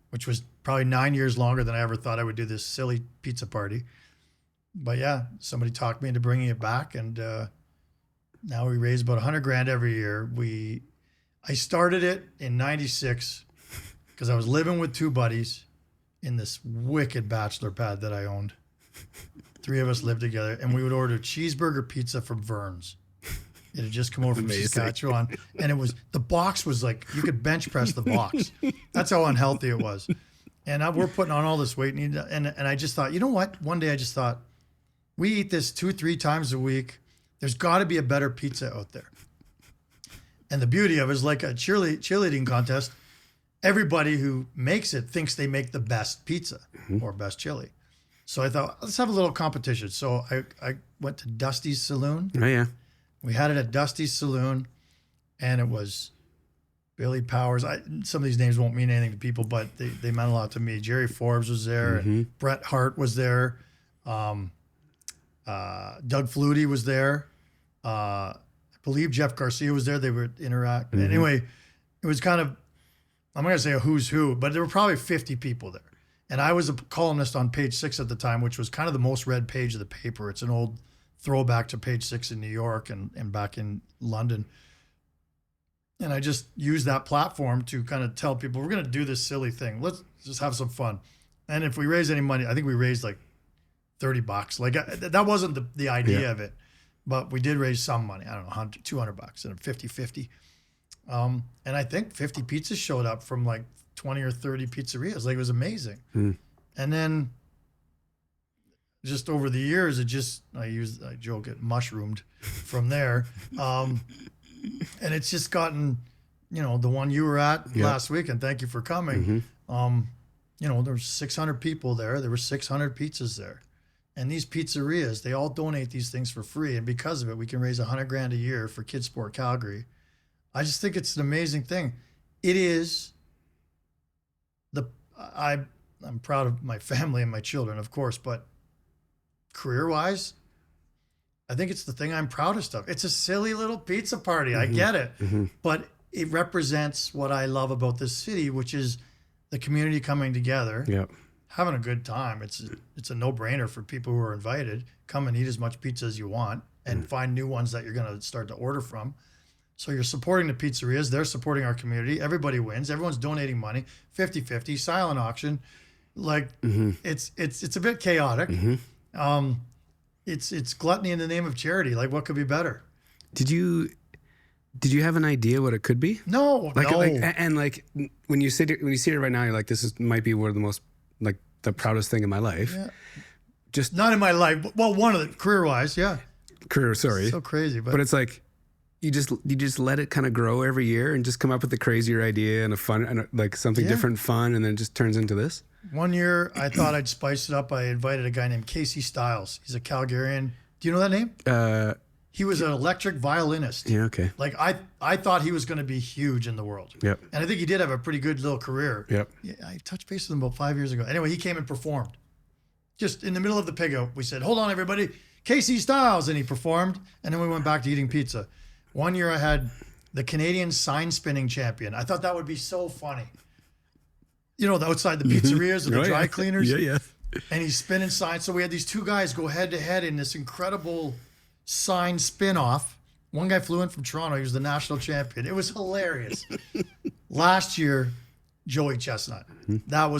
which was probably 9 years longer than I ever thought I would do this silly pizza party. But somebody talked me into bringing it back, and now we raise about $100,000 every year. I started it in '96 because I was living with 2 buddies in this wicked bachelor pad that I owned. 3 of us lived together, and we would order cheeseburger pizza from Vern's. It had just come over from Saskatchewan, and the box was like, you could bench press the box. That's how unhealthy it was. And we're putting on all this weight, and I just thought, you know what? One day I just thought, we eat this 2-3 times a week. There's got to be a better pizza out there. And the beauty of it is like a cheerleading contest. Everybody who makes it thinks they make the best pizza or best chili. So I thought, let's have a little competition. So I went to Dusty's Saloon. Oh, yeah. We had it at Dusty's Saloon, and it was Billy Powers. Some of these names won't mean anything to people, but they meant a lot to me. Jerry Forbes was there, and Bret Hart was there. Doug Flutie was there. I believe Jeff Garcia was there. They would interact. Anyway, it was kind of, I'm not going to say a who's who, but there were probably 50 people there. And I was a columnist on page 6 at the time, which was kind of the most read page of the paper. It's an old throwback to page 6 in New York and back in London. And I just used that platform to kind of tell people, we're going to do this silly thing. Let's just have some fun. And if we raise any money, I think we raised like $30. Like, that wasn't the idea of it, but we did raise some money. I don't know, $200 and 50-50. And I think 50 pizzas showed up from like 20 or 30 pizzerias. Like, it was amazing. And then just over the years, I joke, it mushroomed from there. And it's just gotten, the one you were at last week, and thank you for coming. There's 600 people there. There were 600 pizzas there. And these pizzerias, they all donate these things for free. And because of it, we can raise $100,000 a year for KidSport Calgary. I just think it's an amazing thing. it is I'm proud of my family and my children, of course, but career-wise, I think it's the thing I'm proudest of. It's a silly little pizza party. I get it. But it represents what I love about this city, which is the community coming together, having a good time. It's a no-brainer for people who are invited. Come and eat as much pizza as you want and find new ones that you're going to start to order from. So you're supporting the pizzerias. They're supporting our community. Everybody wins. Everyone's donating money. 50-50, silent auction. Like it's a bit chaotic. It's gluttony in the name of charity. Like, what could be better? Did you have an idea what it could be? No. And like when you see it right now, you're like, might be one of the most, like, the proudest thing in my life. Yeah. Just not in my life. Well, one of the career-wise, yeah. Sorry. So crazy, but it's like you just let it kind of grow every year and just come up with a crazier idea and a fun and like something different, fun, and then it just turns into this. One year, I thought I'd spice it up. I invited a guy named Casey Stiles. He's a Calgarian. Do you know that name? He was an electric violinist. Yeah, okay. Like, I thought he was going to be huge in the world. Yep. And I think he did have a pretty good little career. Yep. Yeah, I touched base with him about 5 years ago. Anyway, he came and performed. Just in the middle of the Pigout, we said, hold on, everybody. Casey Stiles. And he performed. And then we went back to eating pizza. One year I had the Canadian sign spinning champion. I thought that would be so funny. You know, outside the pizzerias or the dry cleaners. Yeah. And he's spinning signs. So we had these two guys go head to head in this incredible sign spin-off. One guy flew in from Toronto. He was the national champion. It was hilarious. Last year, Joey Chestnut. That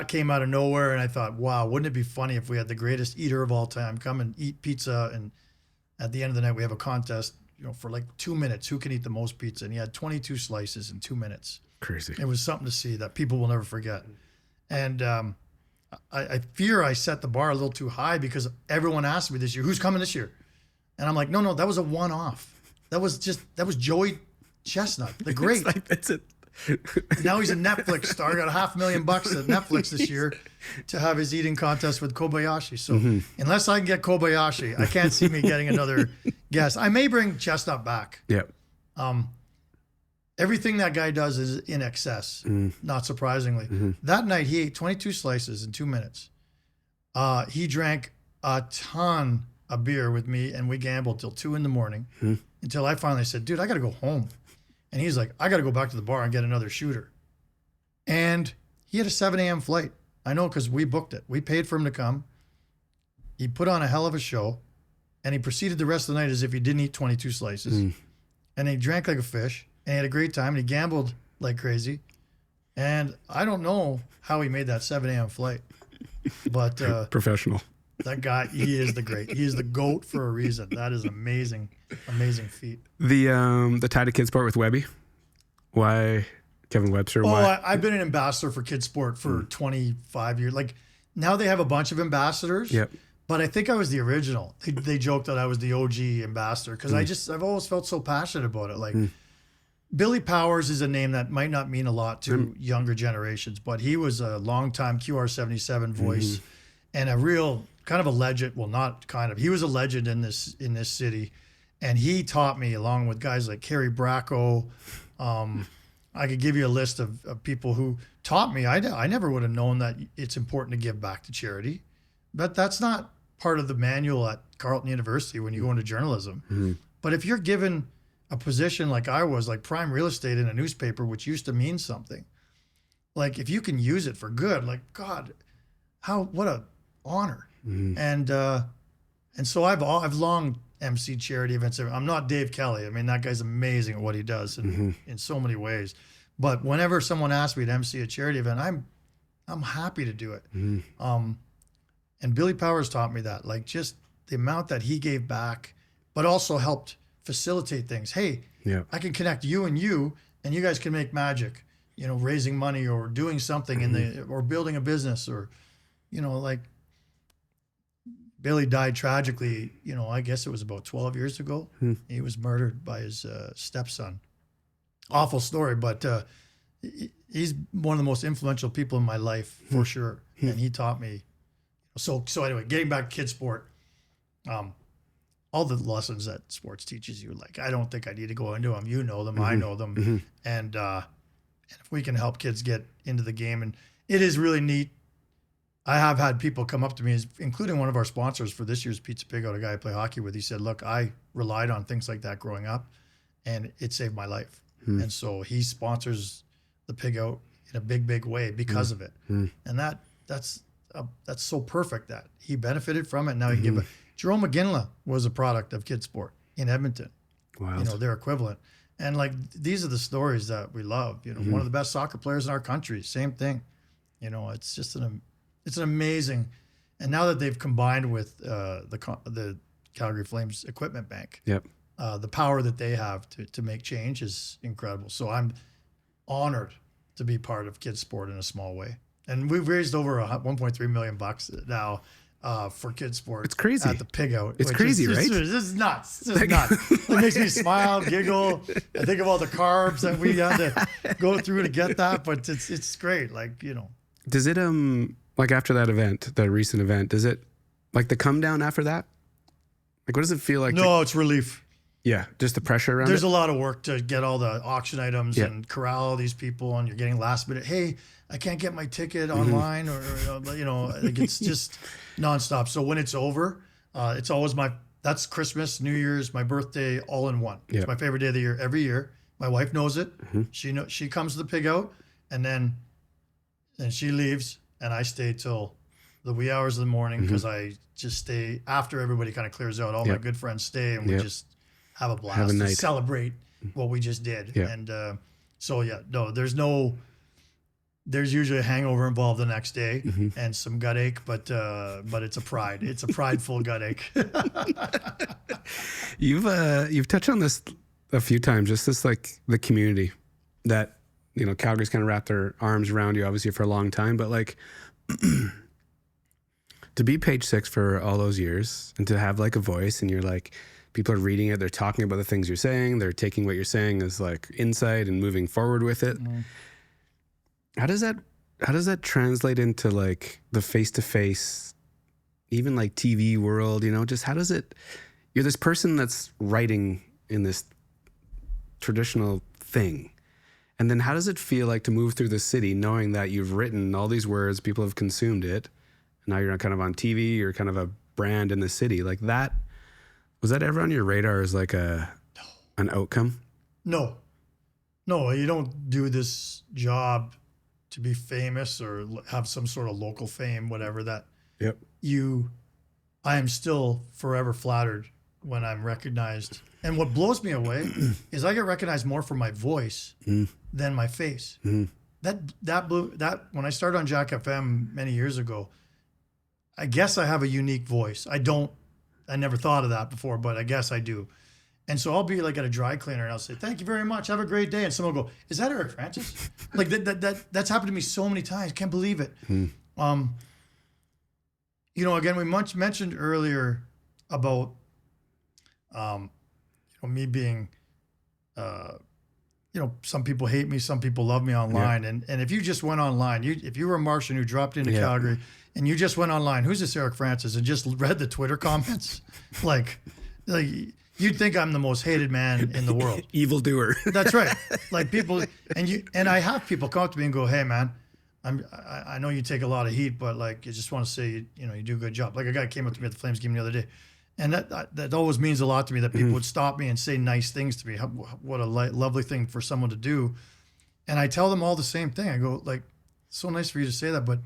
came out of nowhere. And I thought, wow, wouldn't it be funny if we had the greatest eater of all time come and eat pizza, and at the end of the night, we have a contest, for like 2 minutes, who can eat the most pizza. And he had 22 slices in 2 minutes. Crazy. It was something to see that people will never forget. And I fear I set the bar a little too high because everyone asked me this year, who's coming this year? And I'm like, no, that was a one-off. That was Joey Chestnut, the great. That's it. Now he's a Netflix star. Got $500,000 at Netflix this year to have his eating contest with Kobayashi. So unless I can get Kobayashi, I can't see me getting another guest. I may bring Chestnut back. Yeah. Everything that guy does is in excess, not surprisingly. That night, he ate 22 slices in 2 minutes. He drank a ton of beer with me, and we gambled till 2 a.m. Until I finally said, dude, I got to go home. And he's like, I got to go back to the bar and get another shooter. And he had a 7 a.m. flight. I know because we booked it. We paid for him to come. He put on a hell of a show, and he proceeded the rest of the night as if he didn't eat 22 slices. And he drank like a fish. And he had a great time, and he gambled like crazy. And I don't know how he made that 7 a.m. flight. But professional. That guy, he is the great. He is the GOAT for a reason. That is amazing feat. The tie to KidSport with Webby. Why Kevin Webster? Why? I've been an ambassador for KidSport for 25 years. Like, now they have a bunch of ambassadors. Yep. But I think I was the original. They joked that I was the OG ambassador because I've always felt so passionate about it. Like, Billy Powers is a name that might not mean a lot to younger generations, but he was a longtime QR77 voice and a real kind of a legend. Well, not kind of. He was a legend in this city, and he taught me, along with guys like Kerry Bracco. I could give you a list of people who taught me. I never would have known that it's important to give back to charity, but that's not part of the manual at Carleton University when you go into journalism. But if you're given a position like I was, like prime real estate in a newspaper, which used to mean something, like if you can use it for good, like, God, what a honor. And so I've long emceed charity events. I'm not Dave Kelly. I mean, that guy's amazing at what he does in so many ways. But whenever someone asks me to MC a charity event, I'm happy to do it. And Billy Powers taught me that, like, just the amount that he gave back, but also helped facilitate things. Hey, I can connect you, and you guys can make magic, raising money or doing something or building a business, or, like, Billy died tragically, I guess it was about 12 years ago. He was murdered by his stepson. Awful story, but he's one of the most influential people in my life for sure. And he taught me. So anyway, getting back to KidSport, all the lessons that sports teaches you. Like, I don't think I need to go into them. You know them, I know them. And if we can help kids get into the game, and it is really neat. I have had people come up to me, including one of our sponsors for this year's Pizza Pigout, a guy I play hockey with. He said, look, I relied on things like that growing up, and it saved my life. And so he sponsors the Pigout in a big, big way because of it. And that's so perfect that he benefited from it. Now he give it. Jerome McGinley was a product of KidSport in Edmonton. Wow. You know, their equivalent. And like, these are the stories that we love. You know, one of the best soccer players in our country, same thing. You know, it's just it's an amazing. And now that they've combined with the Calgary Flames equipment bank, the power that they have to make change is incredible. So I'm honored to be part of KidSport in a small way. And we've raised over $1.3 million now for KidSport. It's crazy. At the Pigout. It's crazy, right? This is nuts. This is nuts. It makes me smile, giggle. I think of all the carbs that we had to go through to get that, but it's great. Like, you know. Does it, like after that event, the recent event, does it, like the come down after that? Like, what does it feel like? No, it's relief. Yeah, just the pressure around There's a lot of work to get all the auction items and corral all these people, and you're getting last minute, hey, I can't get my ticket online, or you know, like it's just nonstop. So when it's over, it's always that's Christmas, New Year's, my birthday, all in one. It's my favorite day of the year every year. My wife knows it. She comes to the Pigout, and she leaves, and I stay till the wee hours of the morning because I just stay after everybody kind of clears out. All my good friends stay, and we just have a blast and celebrate what we just did. And there's usually a hangover involved the next day and some gut ache, but it's a prideful gut ache. You've touched on this a few times, just this, like the community that, you know, Calgary's kind of wrapped their arms around you obviously for a long time, but like to be page 6 for all those years and to have like a voice, and you're like, people are reading it, they're talking about the things you're saying, they're taking what you're saying as like insight and moving forward with it. How does that translate into like the face-to-face, even like TV world, you know, just how does it, you're this person that's writing in this traditional thing. And then how does it feel like to move through the city knowing that you've written all these words, people have consumed it, and now you're kind of on TV, you're kind of a brand in the city. Like that, was that ever on your radar as like an outcome? No, you don't do this job to be famous or have some sort of local fame, whatever that. I am still forever flattered when I'm recognized. And what blows me away is I get recognized more for my voice than my face. That when I started on Jack FM many years ago, I guess I have a unique voice. I never thought of that before, but I guess I do. And so I'll be like at a dry cleaner and I'll say, thank you very much. Have a great day. And someone will go, is that Eric Francis? Like that's happened to me so many times. Can't believe it. You know, again, we mentioned earlier about, me being, some people hate me, some people love me online. And if you just went online, if you were a Martian who dropped into Calgary and you just went online, who's this Eric Francis, and just read the Twitter comments, like you'd think I'm the most hated man in the world. Evildoer. That's right. Like people, and I have people come up to me and go, hey man, I know you take a lot of heat, but like, I just want to say, you do a good job. Like a guy came up to me at the Flames game the other day. And that always means a lot to me that people would stop me and say nice things to me. What a lovely thing for someone to do. And I tell them all the same thing. I go, like, so nice for you to say that, but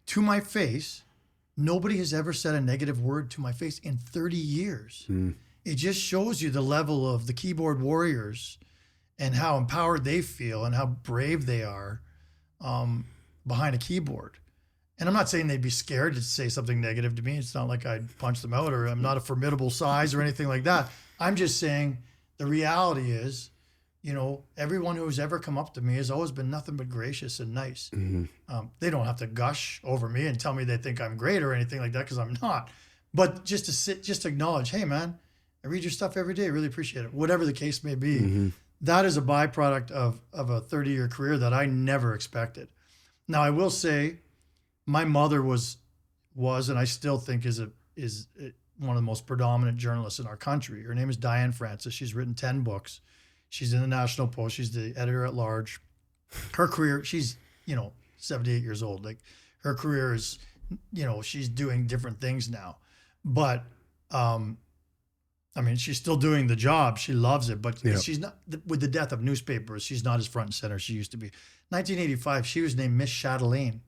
to my face, nobody has ever said a negative word to my face in 30 years. It just shows you the level of the keyboard warriors and how empowered they feel and how brave they are behind a keyboard. And I'm not saying they'd be scared to say something negative to me. It's not like I'd punch them out or I'm not a formidable size or anything like that. I'm just saying the reality is, everyone who's ever come up to me has always been nothing but gracious and nice. They don't have to gush over me and tell me they think I'm great or anything like that, because I'm not. But just to acknowledge, hey man, I read your stuff every day. I really appreciate it. Whatever the case may be, that is a byproduct of a 30-year career that I never expected. Now I will say, my mother was, and I still think is one of the most predominant journalists in our country. Her name is Diane Francis. She's written 10 books. She's in the National Post. She's the editor at large. Her career, she's, 78 years old. Like, her career is, she's doing different things now. But, she's still doing the job. She loves it, but she's not, with the death of newspapers, she's not as front and center as she used to be. 1985, she was named Miss Chatelaine.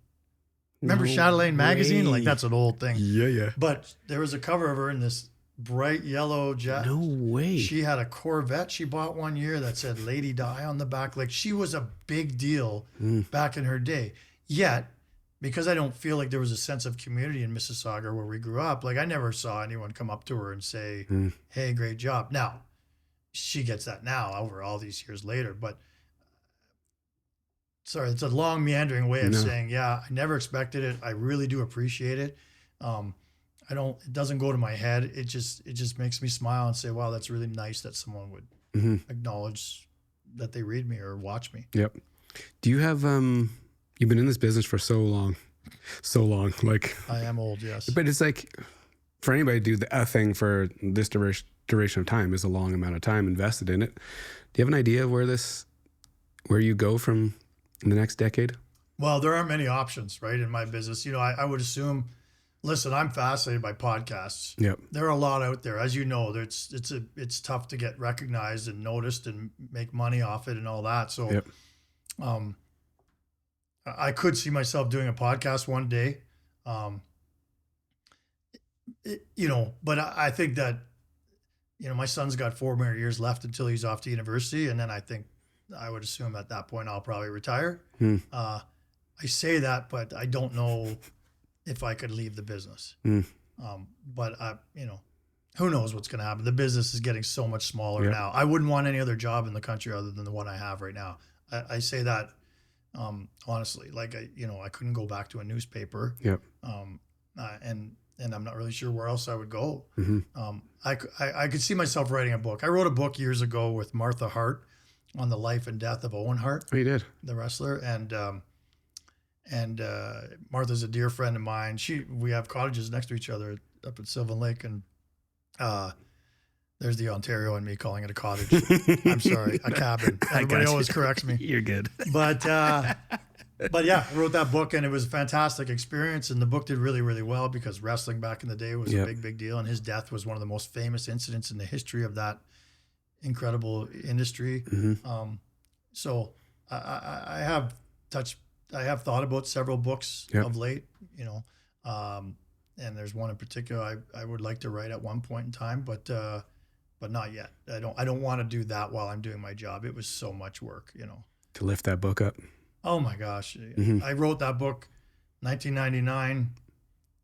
Remember Chatelaine magazine? Like, that's an old thing. Yeah. But there was a cover of her in this bright yellow jacket. No way. She had a Corvette she bought one year that said Lady Di on the back. Like, she was a big deal back in her day. Yet, because I don't feel like there was a sense of community in Mississauga where we grew up, like, I never saw anyone come up to her and say, hey, great job. Now, she gets that now over all these years later. But, sorry, it's a long meandering way of saying, I never expected it. I really do appreciate it. It doesn't go to my head. It just makes me smile and say, wow, that's really nice that someone would acknowledge that they read me or watch me. Yep. Do you have, you've been in this business for so long, like. I am old, yes. But it's like, for anybody to do a thing for this duration of time is a long amount of time invested in it. Do you have an idea of where you go from in the next decade? Well, there aren't many options, right, in my business. I would assume, listen, I'm fascinated by podcasts. Yep. There are a lot out there. As you know, it's tough to get recognized and noticed and make money off it and all that. So I could see myself doing a podcast one day. But I think that, my son's got 4 more years left until he's off to university. And then I would assume at that point I'll probably retire. I say that, but I don't know if I could leave the business. But who knows what's going to happen? The business is getting so much smaller now. I wouldn't want any other job in the country other than the one I have right now. I say that honestly. Like, I couldn't go back to a newspaper. Yep. And I'm not really sure where else I would go. I could see myself writing a book. I wrote a book years ago with Martha Hart on the life and death of Owen Hart. Oh, you did? The wrestler. And Martha's a dear friend of mine. We have cottages next to each other up at Sylvan Lake, and there's the Ontario and me calling it a cottage. I'm sorry, a cabin. Everybody always corrects me. You're good. But yeah, I wrote that book, and it was a fantastic experience. And the book did really, really well because wrestling back in the day was a big, big deal. And his death was one of the most famous incidents in the history of that incredible industry. So I have thought about several books of late, and there's one in particular I would like to write at one point in time, but not yet. I don't want to do that while I'm doing my job. It was so much work, To lift that book up. Oh my gosh. I wrote that book 1999.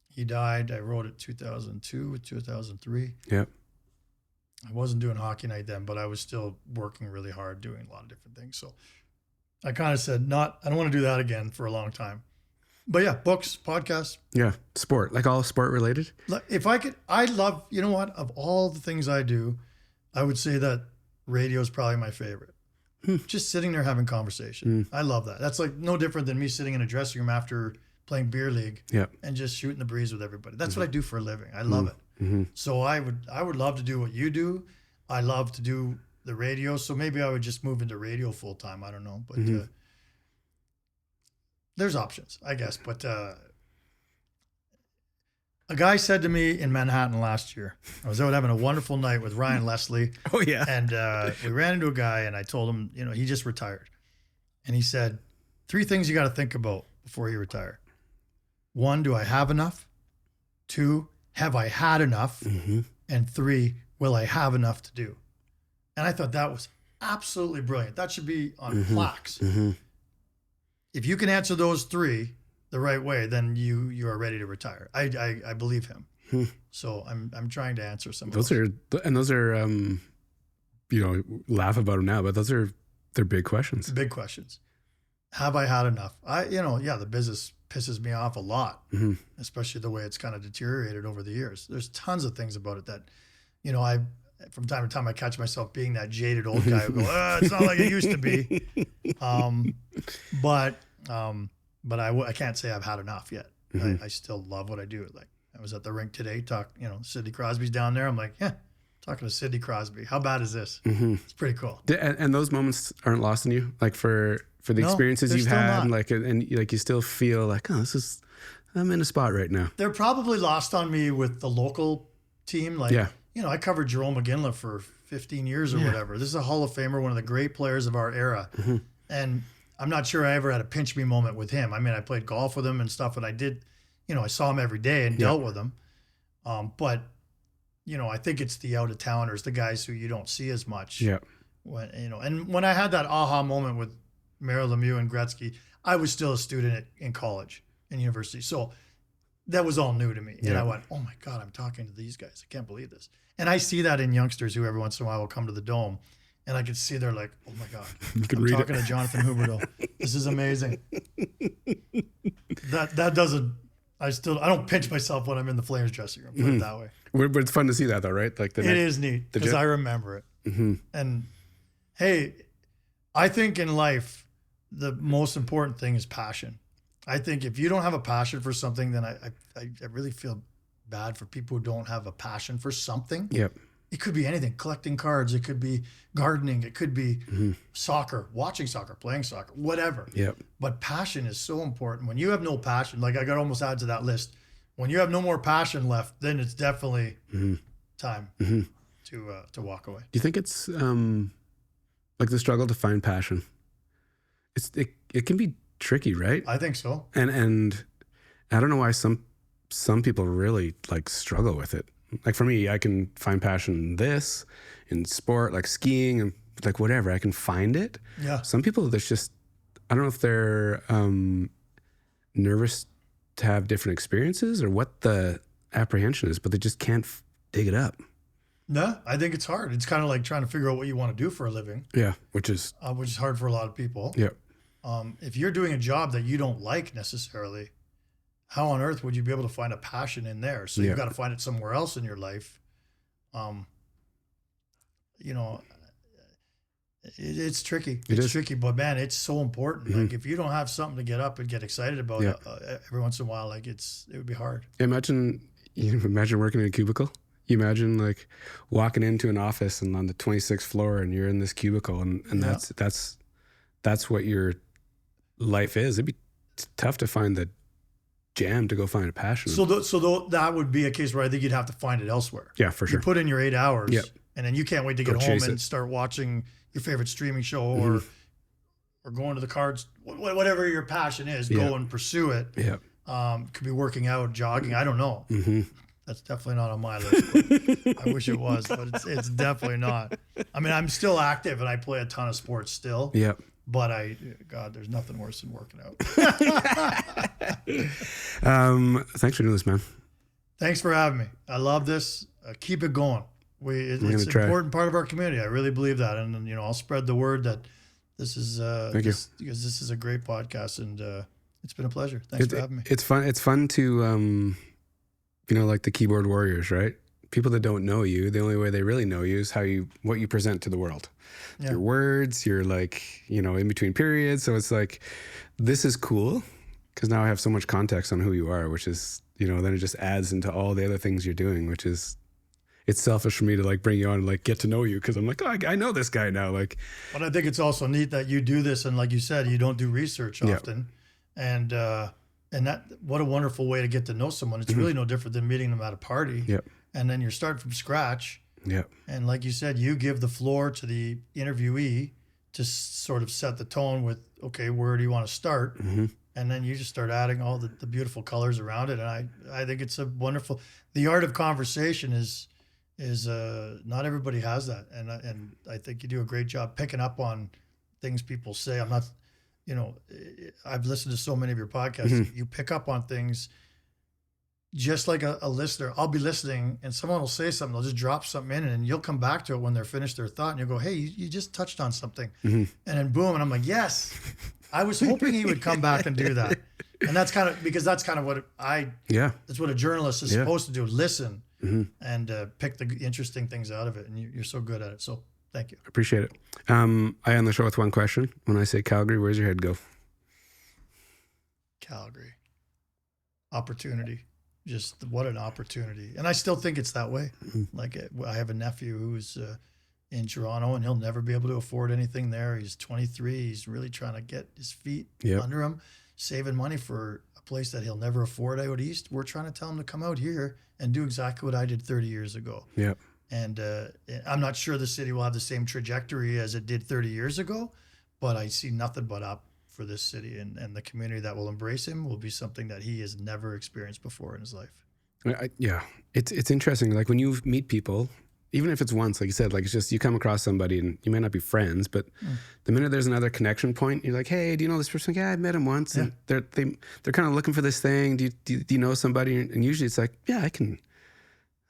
He died. I wrote it 2002, 2003. Yep. I wasn't doing hockey night then, but I was still working really hard, doing a lot of different things. So I kind of said, I don't want to do that again for a long time. But yeah, books, podcasts. Yeah. Sport, like all sport related. If I could, I love, of all the things I do, I would say that radio is probably my favorite. Just sitting there having conversation. I love that. That's like no different than me sitting in a dressing room after playing beer league and just shooting the breeze with everybody. That's what I do for a living. I love it. So I would love to do what you do. I love to do the radio. So maybe I would just move into radio full time. I don't know, but there's options, I guess. But a guy said to me in Manhattan last year, I was out having a wonderful night with Ryan Leslie. Oh yeah. And we ran into a guy, and I told him, he just retired. And he said, 3 things you got to think about before you retire. 1, do I have enough? 2, have I had enough? And 3, will I have enough to do? And I thought that was absolutely brilliant. That should be on plaques. If you can answer those 3 the right way, then you are ready to retire. I believe him. So I'm trying to answer some of those. Those are laugh about them now, but they're big questions. Big questions. Have I had enough? The business pisses me off a lot, especially the way it's kind of deteriorated over the years. There's tons of things about it that, from time to time I catch myself being that jaded old guy who go, it's not like it used to be. But I can't say I've had enough yet. I still love what I do. Like, was at the rink today. Sidney Crosby's down there. I'm like, yeah, talking to Sidney Crosby. How bad is this? Mm-hmm. It's pretty cool. And those moments aren't lost on you, like for the experiences you've had, and you still feel like, oh, I'm in a spot right now. They're probably lost on me with the local team. I covered Jerome McGinley for 15 years or whatever. This is a Hall of Famer, one of the great players of our era. Mm-hmm. And I'm not sure I ever had a pinch me moment with him. I mean, I played golf with him and stuff, and I did, I saw him every day and dealt with him. But, I think it's the out of towners, the guys who you don't see as much. Yeah. And when I had that aha moment with Mario Lemieux and Gretzky, I was still a student in college and university. So that was all new to me. Yeah. And I went, oh my God, I'm talking to these guys. I can't believe this. And I see that in youngsters who every once in a while will come to the Dome. And I could see they're like, oh my God, I'm talking to Jonathan Huberdeau. This is amazing. That doesn't, I don't pinch myself when I'm in the Flames dressing room, put it that way. But it's fun to see that though, right? Like it is neat because I remember it. Mm-hmm. And hey, I think in life, the most important thing is passion. I think if you don't have a passion for something, then I really feel bad for people who don't have a passion for something. Yep. It could be anything, collecting cards. It could be gardening. It could be soccer, watching soccer, playing soccer, whatever. Yep. But passion is so important. When you have no passion, like I got to almost add to that list, when you have no more passion left, then it's definitely time to walk away. Do you think it's like the struggle to find passion? It can be tricky, right? I think so. And I don't know why some people really like struggle with it. Like for me, I can find passion in sport, like skiing and like whatever. I can find it. Yeah. Some people, there's just, I don't know if they're nervous to have different experiences or what the apprehension is, but they just can't dig it up. No, I think it's hard. It's kind of like trying to figure out what you want to do for a living. Yeah, which is hard for a lot of people. Yeah. If you're doing a job that you don't like necessarily, how on earth would you be able to find a passion in there? So you've got to find it somewhere else in your life. It's tricky. It's tricky, but man, it's so important. Mm-hmm. Like if you don't have something to get up and get excited about every once in a while, like it would be hard. Imagine working in a cubicle. You imagine like walking into an office and on the 26th floor and you're in this cubicle and that's what your life is. It'd be tough to find the jam to go find a passion. So that would be a case where I think you'd have to find it elsewhere. Yeah, for sure. You put in your 8 hours and then you can't wait to get home and start watching your favorite streaming show or going to the cards, whatever your passion is, go and pursue it. Yeah. Could be working out, jogging. I don't know. Mm-hmm. That's definitely not on my list. But I wish it was, but it's definitely not. I mean, I'm still active and I play a ton of sports still. Yeah. But there's nothing worse than working out. Thanks for doing this, man. Thanks for having me. I love this. Keep it going. It's an important part of our community. I really believe that. And I'll spread the word that this is, because this is a great podcast and it's been a pleasure. Thanks for having me. It's fun. It's fun to, like the keyboard warriors, right? People that don't know you, the only way they really know you is what you present to the world. Yeah. Your words, your in between periods. So it's like, this is cool because now I have so much context on who you are, which is, then it just adds into all the other things you're doing, which is, it's selfish for me to like bring you on and like get to know you because I'm like, oh, I know this guy now. Like, but I think it's also neat that you do this and like you said, you don't do research often, and that what a wonderful way to get to know someone. It's really no different than meeting them at a party. Yep. And then you're starting from scratch. Yeah. And like you said, you give the floor to the interviewee to sort of set the tone with, okay, where do you want to start? Mm-hmm. And then you just start adding all the beautiful colors around it. And I think it's a wonderful, the art of conversation is not everybody has that. And I think you do a great job picking up on things people say. I'm not, I've listened to so many of your podcasts. Mm-hmm. You pick up on things just like a listener. I'll be listening and someone will say something. They'll just drop something in and you'll come back to it when they're finished their thought and you'll go, hey, you just touched on something. Mm-hmm. And then boom. And I'm like, yes, I was hoping he would come back and do that. And that's kind of, because that's kind of what that's what a journalist is supposed to do. Listen and pick the interesting things out of it. And you're so good at it. So thank you. I appreciate it. I end the show with one question. When I say Calgary, where's your head go? Calgary. Opportunity. just what an opportunity. And I still think it's that way. Like I have a nephew who's in Toronto, and he'll never be able to afford anything there. He's 23. He's really trying to get his feet under him, saving money for a place that he'll never afford out east. We're trying to tell him to come out here and do exactly what I did 30 years ago. Yep. And I'm not sure the city will have the same trajectory as it did 30 years ago, but I see nothing but up for this city, and the community that will embrace him will be something that he has never experienced before in his life. It's interesting. Like when you meet people, even if it's once, like you said, like it's just you come across somebody and you may not be friends, but the minute there's another connection point, you're like, hey, do you know this person? Yeah, I met him once, and they're kind of looking for this thing. Do you know somebody? And usually it's like, yeah,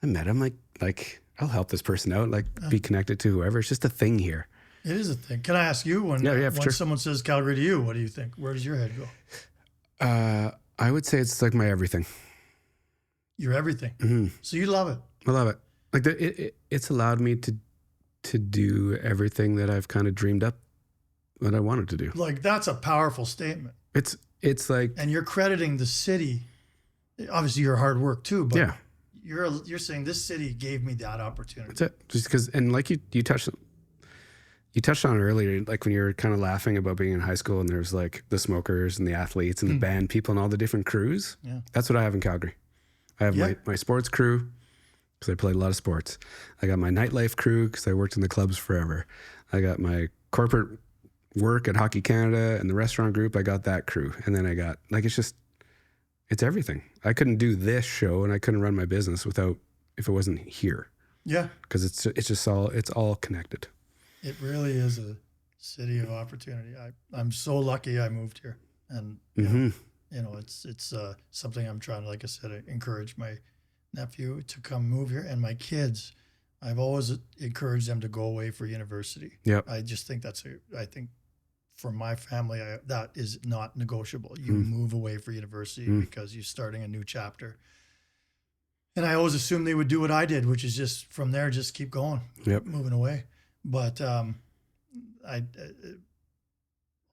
I met him. Like I'll help this person out. Like be connected to whoever. It's just a thing here. It is a thing. Can I ask you when someone says Calgary to you, what do you think? Where does your head go? I would say it's like my everything. Your everything. Mm-hmm. So you love it. I love it. Like it's allowed me to do everything that I've kind of dreamed up that I wanted to do. Like that's a powerful statement. It's like, and you're crediting the city, obviously your hard work too, but yeah, you're saying this city gave me that opportunity. That's it. Just because, and like you touched on it earlier, like when you were kind of laughing about being in high school and there's like the smokers and the athletes and the band people and all the different crews. Yeah, that's what I have in Calgary. I have my sports crew, because I played a lot of sports. I got my nightlife crew because I worked in the clubs forever. I got my corporate work at Hockey Canada and the restaurant group. I got that crew. And then I got, like, it's everything. I couldn't do this show and I couldn't run my business if it wasn't here. Yeah. Because it's all connected. It really is a city of opportunity. I'm so lucky I moved here. And, you know, it's something I'm trying to, like I said, encourage my nephew to come move here, and my kids. I've always encouraged them to go away for university. Yep. I just think I think for my family, that is not negotiable. You move away for university because you're starting a new chapter. And I always assumed they would do what I did, which is just from there, just keep going, moving away. But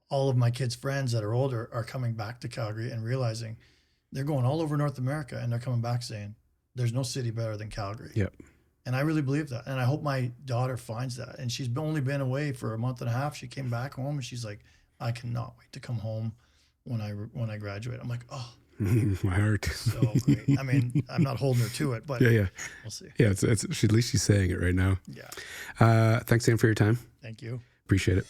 all of my kids' friends that are older are coming back to Calgary and realizing they're going all over North America, and they're coming back saying, there's no city better than Calgary. Yep. And I really believe that. And I hope my daughter finds that. And she's only been away for a month and a half. She came back home and she's like, I cannot wait to come home when I graduate. I'm like, oh. My heart. So great. I mean, I'm not holding her to it, but we'll see. Yeah, it's at least she's saying it right now. Yeah. Thanks again for your time. Thank you. Appreciate it.